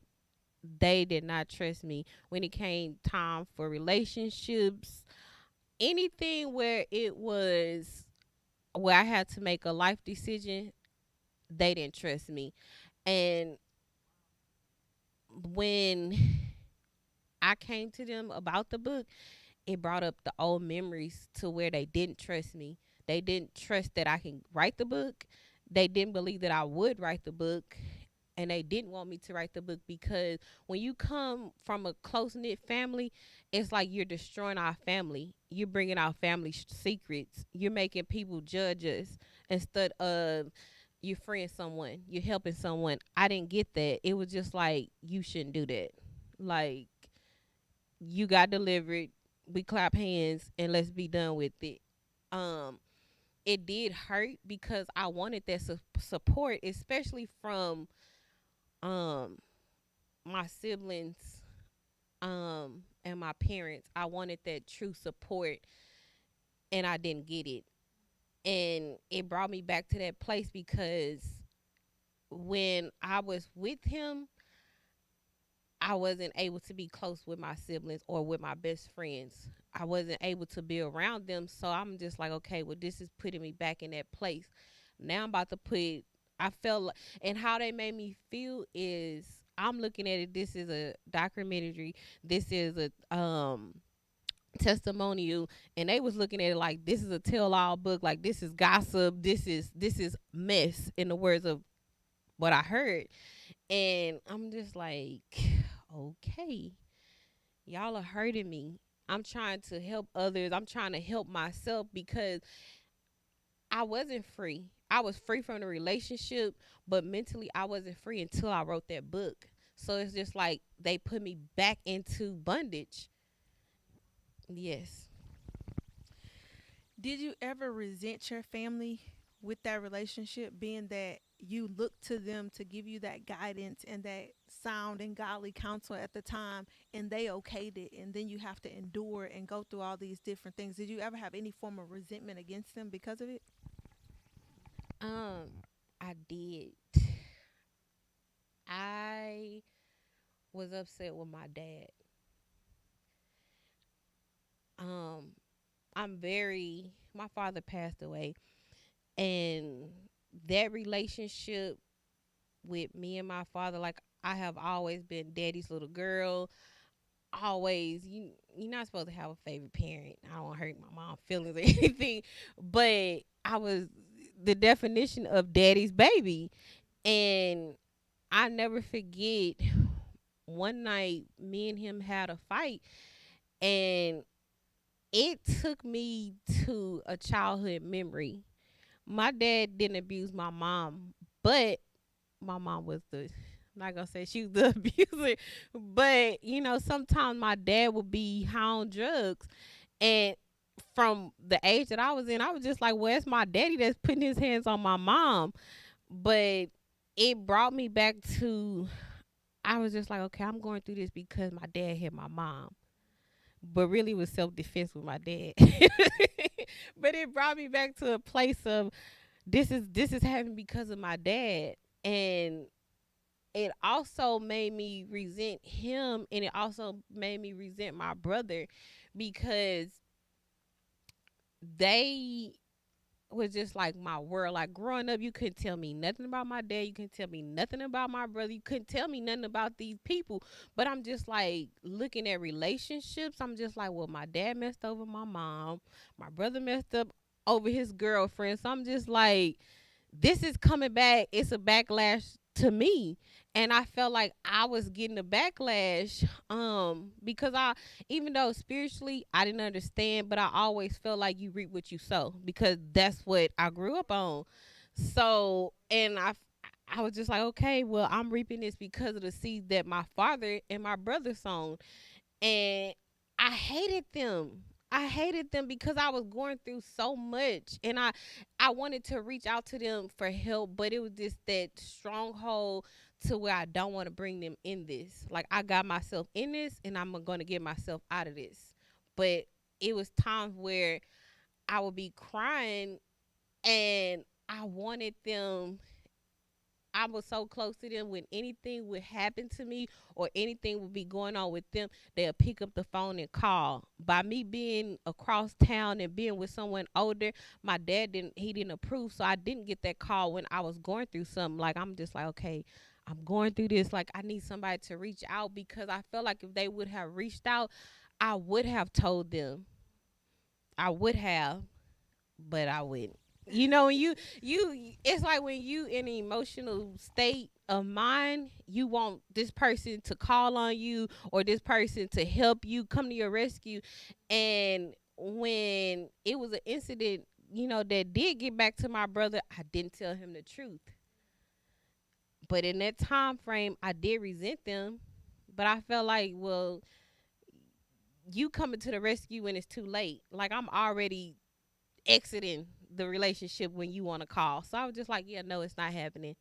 they did not trust me. When it came time for relationships, anything where it was where I had to make a life decision, they didn't trust me. And when I came to them about the book, it brought up the old memories to where they didn't trust me. They didn't trust that I can write the book. They didn't believe that I would write the book. And they didn't want me to write the book, because when you come from a close knit family, it's like you're destroying our family. You're bringing our family secrets. You're making people judge us instead of you freeing someone, you're helping someone. I didn't get that. It was just like, you shouldn't do that. Like, you got delivered. We clap hands and let's be done with it. Um, it did hurt because I wanted that support, especially from um my siblings and my parents. I wanted that true support, and I didn't get it. And it brought me back to that place, because when I was with him, I wasn't able to be close with my siblings or with my best friends. I wasn't able to be around them. So I'm just like, okay, well, this is putting me back in that place. Now I'm about to put, I felt like, and how they made me feel is I'm looking at it. This is a documentary. This is a, testimonial, and they was looking at it like this is a tell-all book, like this is gossip, this is mess in the words of what I heard. And I'm just like, okay, y'all are hurting me. I'm trying to help others. I'm trying to help myself because I wasn't free. I was free from the relationship, but mentally I wasn't free until I wrote that book. So it's just like they put me back into bondage. Yes. Did you ever resent your family with that relationship, being that you looked to them to give you that guidance and that sound and godly counsel at the time, and they okayed it, and then you have to endure and go through all these different things? Did you ever have any form of resentment against them because of it? I did. I was upset with my dad. Um, I'm very. My father passed away, and that relationship with me and my father, like I have always been daddy's little girl. Always, you're not supposed to have a favorite parent. I don't want to hurt my mom's feelings or anything, but I was the definition of daddy's baby, and I never forget. One night, me and him had a fight, and it took me to a childhood memory. My dad didn't abuse my mom, but my mom was the, I'm not gonna say she was the abuser, but sometimes my dad would be high on drugs, and from the age that I was in, I was just like, well, it's my daddy that's putting his hands on my mom. But it brought me back to, I was just like, okay, I'm going through this because my dad hit my mom, but really it was self defense with my dad. But it brought me back to a place of this is happening because of my dad. And it also made me resent him, and it also made me resent my brother because they was just like my world. Like growing up, you couldn't tell me nothing about my dad. You couldn't tell me nothing about my brother. You couldn't tell me nothing about these people. But I'm just like looking at relationships. I'm just like, well, my dad messed over my mom. My brother messed up over his girlfriend. So I'm just like, this is coming back. It's a backlash to me. And I felt like I was getting a backlash because I, even though spiritually I didn't understand, but I always felt like you reap what you sow because that's what I grew up on. So, and I was just like, okay, well, I'm reaping this because of the seed that my father and my brother sown. And I hated them. I hated them because I was going through so much, and I wanted to reach out to them for help, but it was just that stronghold to where I don't want to bring them in this. Like I got myself in this, and I'm going to get myself out of this. But it was times where I would be crying, and I wanted them, I was so close to them. When anything would happen to me or anything would be going on with them, they'll pick up the phone and call. By me being across town and being with someone older, my dad didn't approve, so I didn't get that call when I was going through something. Like I'm just like, okay, I'm going through this. Like I need somebody to reach out because I felt like if they would have reached out, I would have told them. I would have, but I wouldn't. You it's like when you in an emotional state of mind, you want this person to call on you or this person to help you come to your rescue. And when it was an incident, that did get back to my brother, I didn't tell him the truth. But in that time frame, I did resent them. But I felt like, well, you coming to the rescue when it's too late. Like I'm already exiting the relationship when you want to call. So I was just like, yeah, no, it's not happening.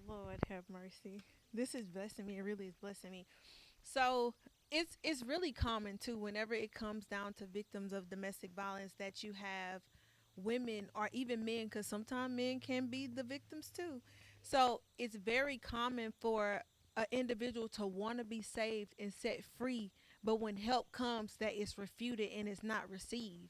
Lord have mercy. This is blessing me. It really is blessing me. So it's really common too whenever it comes down to victims of domestic violence that you have women or even men, because sometimes men can be the victims too. So it's very common for an individual to want to be saved and set free, but when help comes, that is refuted and it's not received.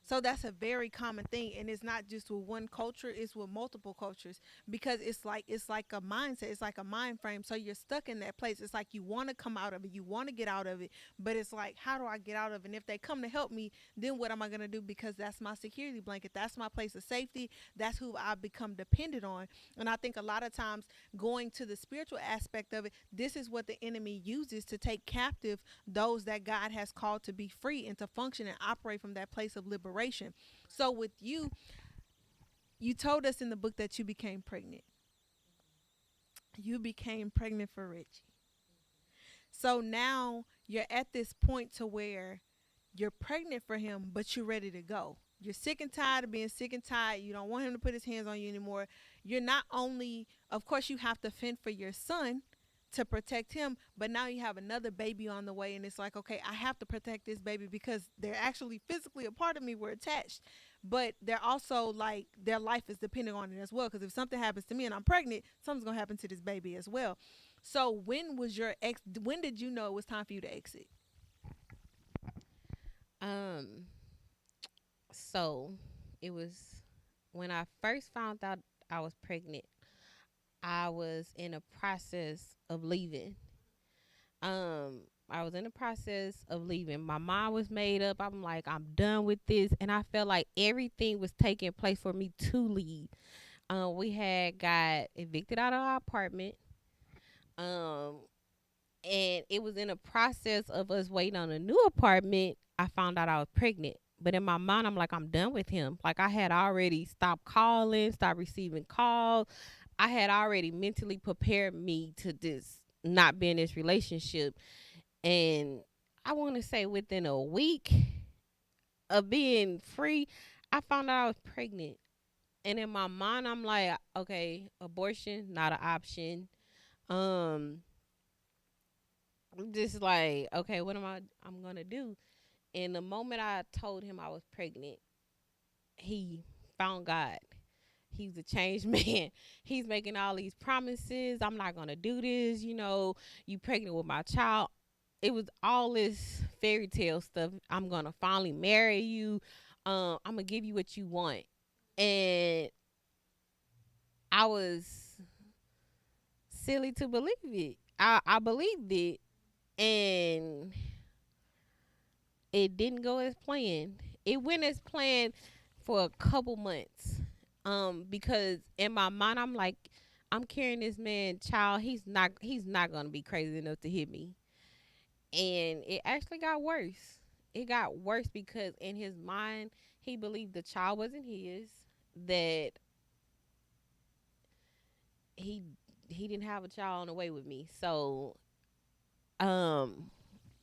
So that's a very common thing, and it's not just with one culture; it's with multiple cultures, because it's like a mindset, it's like a mind frame. So you're stuck in that place. It's like you want to come out of it, you want to get out of it, but it's like, how do I get out of it? And if they come to help me, then what am I gonna do? Because that's my security blanket, that's my place of safety, that's who I become dependent on. And I think a lot of times, going to the spiritual aspect of it, this is what the enemy uses to take captive those that God has called to be free and to function and operate from that place of liberation. So with you, you told us in the book that you became pregnant. You became pregnant for Richie. So now you're at this point to where you're pregnant for him, but you're ready to go. You're sick and tired of being sick and tired. You don't want him to put his hands on you anymore. You're not only, of course, you have to fend for your son to protect him, but now you have another baby on the way, and it's like, okay, I have to protect this baby because they're actually physically a part of me. We're attached, but they're also like their life is depending on it as well. Because if something happens to me and I'm pregnant, something's gonna happen to this baby as well. So when was your ex? When did you know it was time for you to exit? Um, so it was when I first found out I was pregnant. I was in a process of leaving. Um, I was in the process of leaving. My mind was made up. I'm like, I'm done with this, and I felt like everything was taking place for me to leave. We had got evicted out of our apartment. Um, and it was in a process of us waiting on a new apartment. I found out I was pregnant. But in my mind, I'm like, I'm done with him. Like, I had already stopped calling, stopped receiving calls. I had already mentally prepared me to just not be in this relationship. And I want to say within a week of being free, I found out I was pregnant. And in my mind, I'm like, okay, abortion, not an option. Um, I'm just like, okay, what am I'm gonna do? And the moment I told him I was pregnant, he found God. He's a changed man. He's making all these promises. I'm not gonna do this. You pregnant with my child. It was all this fairy tale stuff. I'm gonna finally marry you. I'm gonna give you what you want. And I was silly to believe it. I believed it, and it didn't go as planned. It went as planned for a couple months. Because in my mind I'm like, I'm carrying this man child. He's not gonna be crazy enough to hit me. And it actually got worse. It got worse because in his mind he believed the child wasn't his, that he he didn't have a child on the way with me. So um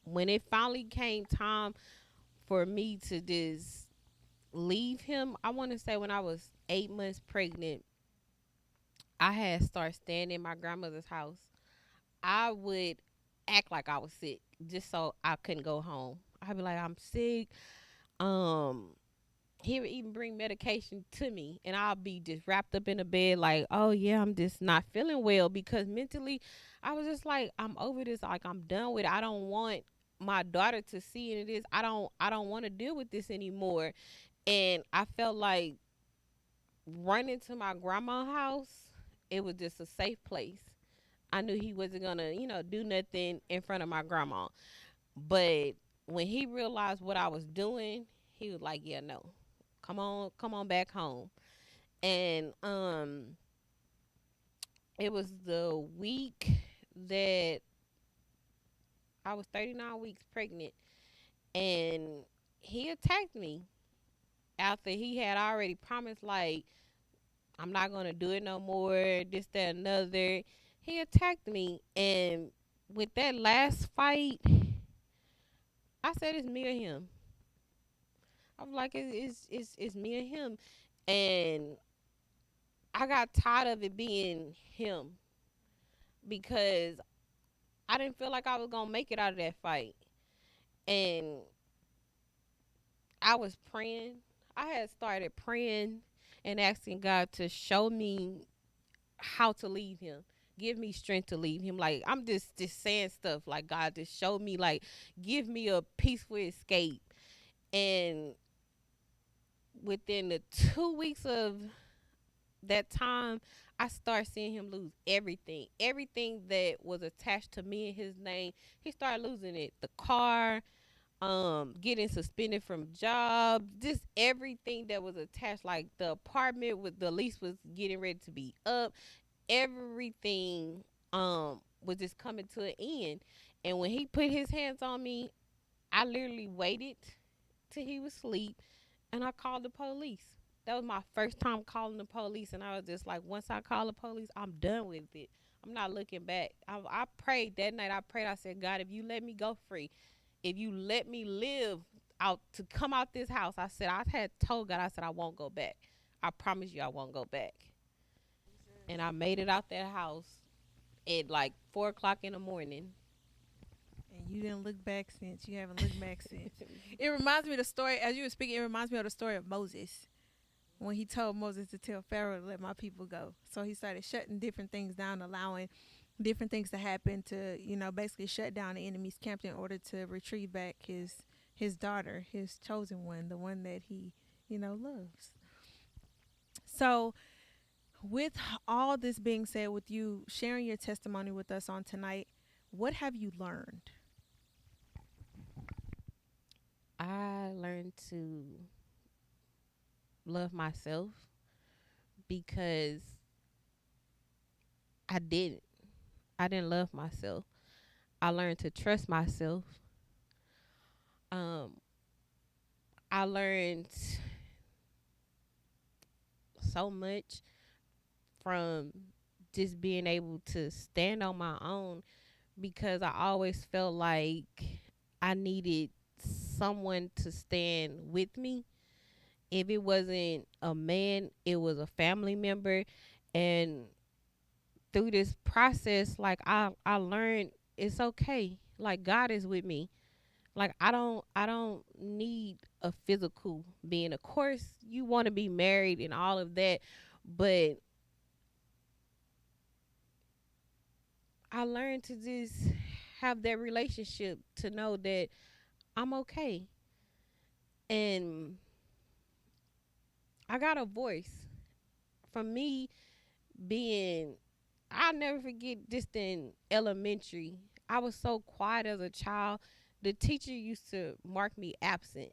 when it finally came time for me to just leave him, I want to say when I was 8 months pregnant, I had started staying in my grandmother's house. I would act like I was sick just so I couldn't go home. I'd be like, I'm sick. Um, he would even bring medication to me, and I'll be just wrapped up in the bed, like, oh yeah, I'm just not feeling well because mentally, I was just like, I'm over this. Like, I'm done with it. I don't want my daughter to see it. It is. I don't want to deal with this anymore. And I felt like running to my grandma's house, it was just a safe place. I knew he wasn't gonna, do nothing in front of my grandma. But when he realized what I was doing, he was like, "Yeah, no, come on back home." And it was the week that I was 39 weeks pregnant, and he attacked me after he had already promised, like, I'm not gonna do it no more, this, that, another. He attacked me, and with that last fight, I said it's me or him. I'm like, it's me and him, and I got tired of it being him because I didn't feel like I was gonna make it out of that fight, and I was praying. I had started praying and asking God to show me how to leave him. give me strength to leave him. Like, I'm just saying stuff like God just showed me, like, give me a peaceful escape. And within the 2 weeks of that time, I start seeing him lose everything. Everything that was attached to me and his name, he started losing it. The car, getting suspended from jobs, just everything that was attached, like the apartment with the lease was getting ready to be up. Everything was just coming to an end. And when he put his hands on me, I literally waited till he was asleep and I called the police. That was my first time calling the police, and I was just like, once I call the police, I'm done with it. I'm not looking back. I prayed that night. I prayed. I said, God, if you let me go free, if you let me live out to come out this house, I said, I had told God, I said, I won't go back. I promise you, I won't go back. And I made it out that house at like 4 o'clock in the morning. And you didn't look back since. You haven't looked back since. It reminds me of the story, as you were speaking, it reminds me of the story of Moses. When he told Moses to tell Pharaoh to let my people go. So he started shutting different things down, allowing different things to happen to, basically shut down the enemy's camp in order to retrieve back his daughter, his chosen one, the one that he, loves. So with all this being said, with you sharing your testimony with us on tonight, what have you learned? I learned to love myself because I didn't. I didn't love myself. I learned to trust myself. Um, I learned so much from just being able to stand on my own because I always felt like I needed someone to stand with me. If it wasn't a man, it was a family member. And through this process, like I learned it's okay. Like God is with me. Like I don't need a physical being. Of course, you want to be married and all of that, but I learned to just have that relationship to know that I'm okay. And I got a voice. From me being, I'll never forget just in elementary, I was so quiet as a child. The teacher used to mark me absent.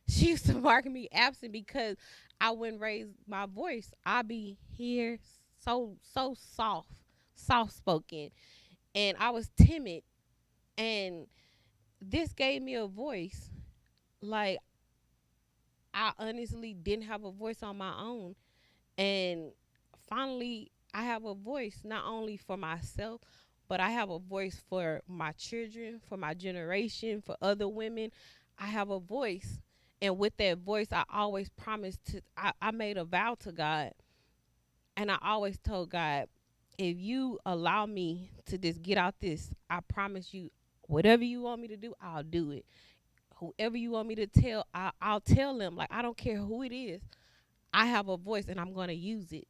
She used to mark me absent because I wouldn't raise my voice. I'd be here so soft spoken. And I was timid. And this gave me a voice. Like I honestly didn't have a voice on my own. And finally, I have a voice not only for myself, but I have a voice for my children, for my generation, for other women. I have a voice. And with that voice, I always promised I made a vow to God. And I always told God, if you allow me to just get out this, I promise you, whatever you want me to do, I'll do it. Whoever you want me to tell, I'll tell them. Like, I don't care who it is. I have a voice and I'm going to use it.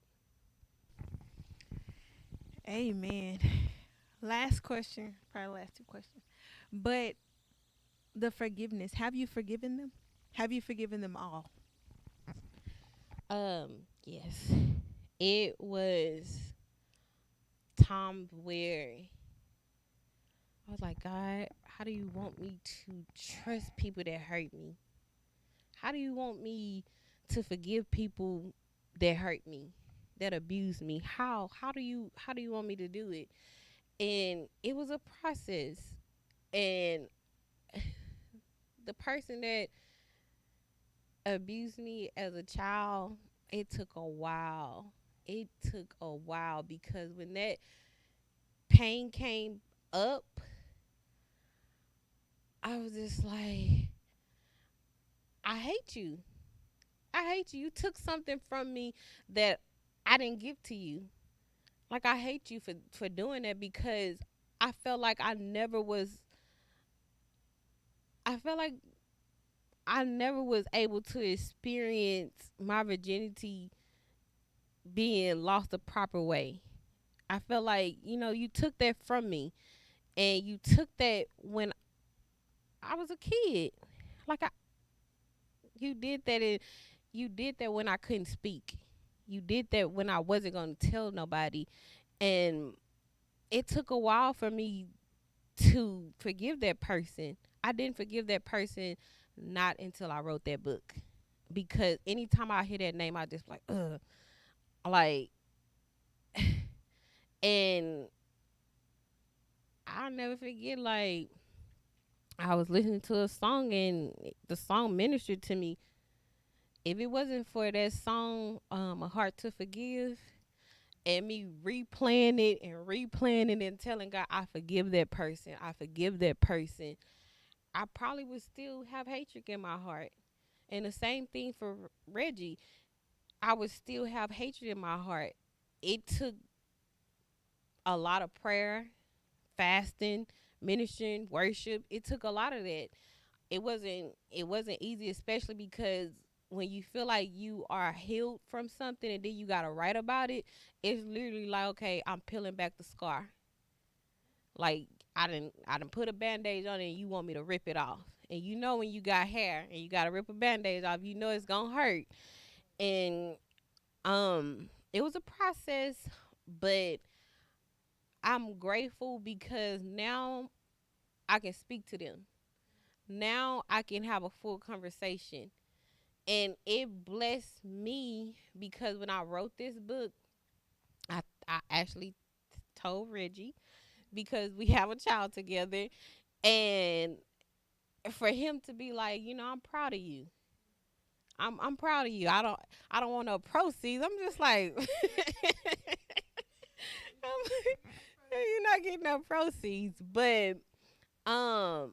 Amen. Last question, probably last two questions. But the forgiveness, have you forgiven them? Have you forgiven them all? Yes. It was times where I was like, God, how do you want me to trust people that hurt me? How do you want me to forgive people that hurt me, that abuse me? How do you want me to do it? And it was a process. And the person that abused me as a child, it took a while. It took a while because when that pain came up, I was just like, I hate you. I hate you. You took something from me that I didn't give to you. Like, I hate you for doing that because I felt like I felt like I never was able to experience my virginity being lost the proper way. I felt like, you took that from me, and you took that when I was a kid. Like, you did that and you did that when I couldn't speak. You did that when I wasn't going to tell nobody. And it took a while for me to forgive that person. I didn't forgive that person not until I wrote that book. Because anytime I hear that name, I just like, ugh. Like, and I'll never forget, like, I was listening to a song and the song ministered to me. If it wasn't for that song, A Heart to Forgive, and me replaying it and telling God, I forgive that person, I forgive that person, I probably would still have hatred in my heart. And the same thing for Reggie. I would still have hatred in my heart. It took a lot of prayer, fasting, ministering, worship. It took a lot of that. It wasn't easy, especially because when you feel like you are healed from something and then you gotta write about it, it's literally like, okay, I'm peeling back the scar. Like, I didn't put a bandage on it and you want me to rip it off. And when you got hair and you gotta rip a bandage off, it's gonna hurt. And it was a process, but I'm grateful because now I can speak to them. Now I can have a full conversation. And it blessed me because when I wrote this book, I actually told Reggie, because we have a child together, and for him to be like, I'm proud of you. I'm proud of you. I don't want no proceeds. I'm just like you're not getting no proceeds, but I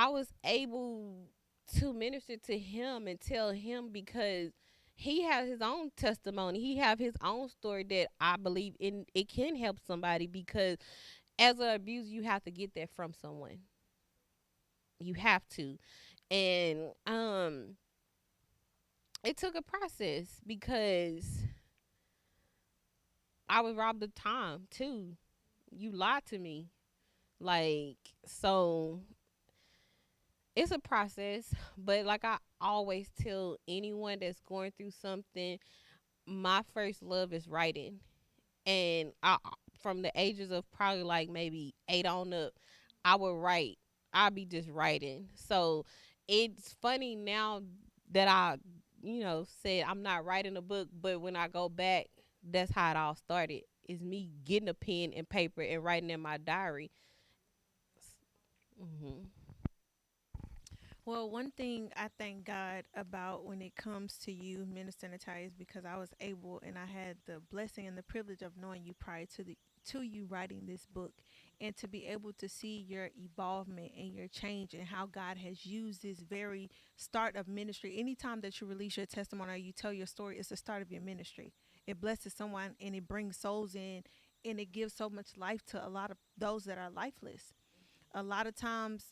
was able to minister to him and tell him, because he has his own testimony. He have his own story that I believe in. It can help somebody, because as an abuser, you have to get that from someone. You have to. And it took a process because I was robbed of time too. You lied to me. Like, so it's a process, but like I always tell anyone that's going through something, my first love is writing. And from the ages of probably like maybe 8 on up, I would write. I'd be just writing. So it's funny now that I, said I'm not writing a book, but when I go back, that's how it all started. Is me getting a pen and paper and writing in my diary. Hmm. Well, one thing I thank God about when it comes to you, Minister Natalia, is because I was able and I had the blessing and the privilege of knowing you prior to you writing this book, and to be able to see your evolvement and your change and how God has used this very start of ministry. Anytime that you release your testimony or you tell your story, it's the start of your ministry. It blesses someone and it brings souls in, and it gives so much life to a lot of those that are lifeless. A lot of times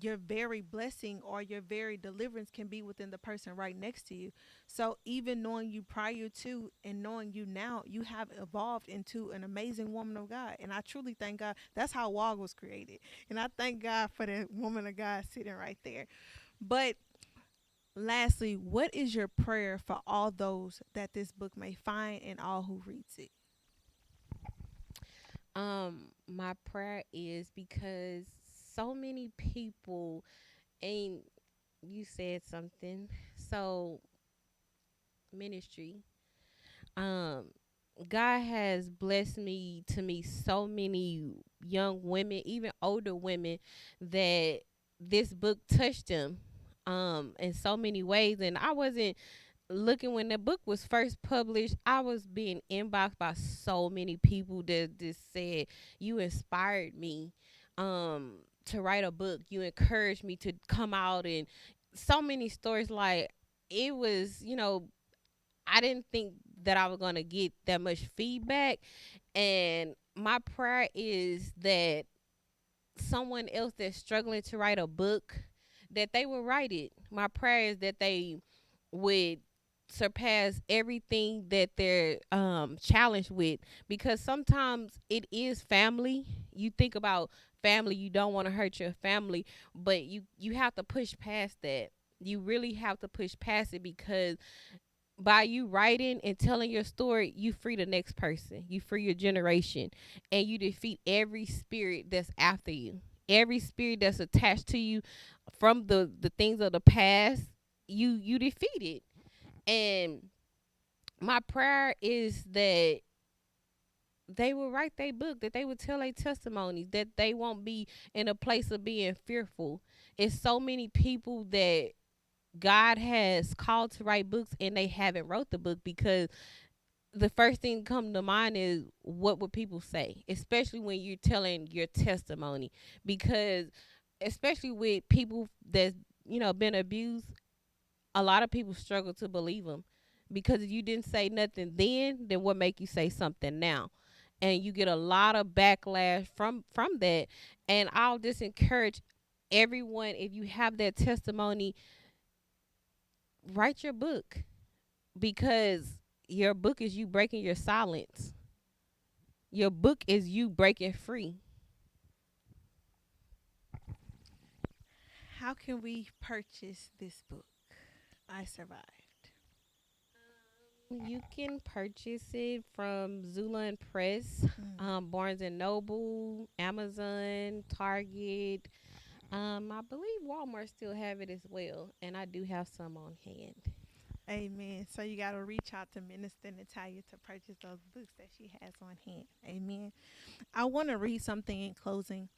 your very blessing or your very deliverance can be within the person right next to you. So even knowing you prior to and knowing you now, you have evolved into an amazing woman of God. And I truly thank God. That's how WOG was created. And I thank God for the woman of God sitting right there. But lastly, what is your prayer for all those that this book may find and all who reads it? My prayer is because so many people, and you said something. So, ministry. Um, God has blessed me to meet so many young women, even older women, that this book touched them in so many ways. And I wasn't looking when the book was first published. I was being inboxed by so many people that just said, you inspired me to write a book. You encouraged me to come out, and so many stories. Like, it was, I didn't think that I was going to get that much feedback. And my prayer is that someone else that's struggling to write a book, that they will write it. My prayer is that they would surpass everything that they're challenged with, because sometimes it is family. You think about family, you don't want to hurt your family, but you have to push past that. You really have to push past it, because by you writing and telling your story, you free the next person, you free your generation, and you defeat every spirit that's after you, every spirit that's attached to you from the things of the past. You defeat it. And my prayer is that they will write their book, that they will tell their testimonies, that they won't be in a place of being fearful. It's so many people that God has called to write books and they haven't wrote the book, because the first thing come to mind is, what would people say, especially when you're telling your testimony. Because especially with people that's been abused, a lot of people struggle to believe them, because if you didn't say nothing then what make you say something now? And you get a lot of backlash from that. And I'll just encourage everyone, if you have that testimony, write your book, because your book is you breaking your silence. Your book is you breaking free. How can we purchase this book, I Survived? You can purchase it from Zula and Press, Barnes and Noble, Amazon, Target. I believe Walmart still have it as well, and I do have some on hand. Amen. So you got to reach out to Minister Natalia to purchase those books that she has on hand. Amen. I want to read something in closing.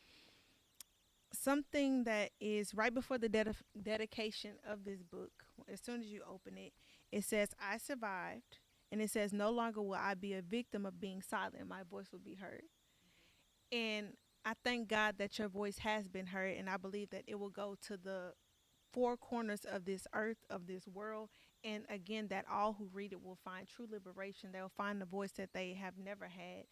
Something that is right before the dedication of this book. As soon as you open it, it says, I survived. And it says, no longer will I be a victim of being silent. My voice will be heard. And I thank God that your voice has been heard. And I believe that it will go to the four corners of this earth, of this world. And again, that all who read it will find true liberation. They'll find the voice that they have never had.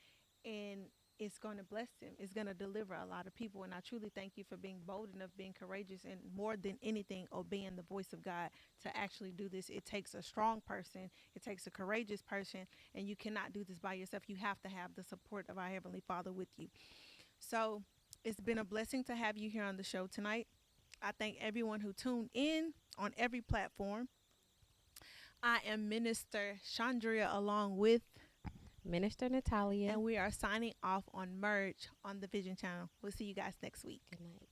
And it's going to bless them. It's going to deliver a lot of people. And I truly thank you for being bold enough, being courageous, and more than anything, obeying the voice of God to actually do this. It takes a strong person, it takes a courageous person, and you cannot do this by yourself. You have to have the support of our Heavenly Father with you. So it's been a blessing to have you here on the show tonight. I thank everyone who tuned in on every platform. I am Minister Chandria along with Minister Natalia. and we are signing off on Merge on the Vision Channel. We'll see you guys next week. Good night.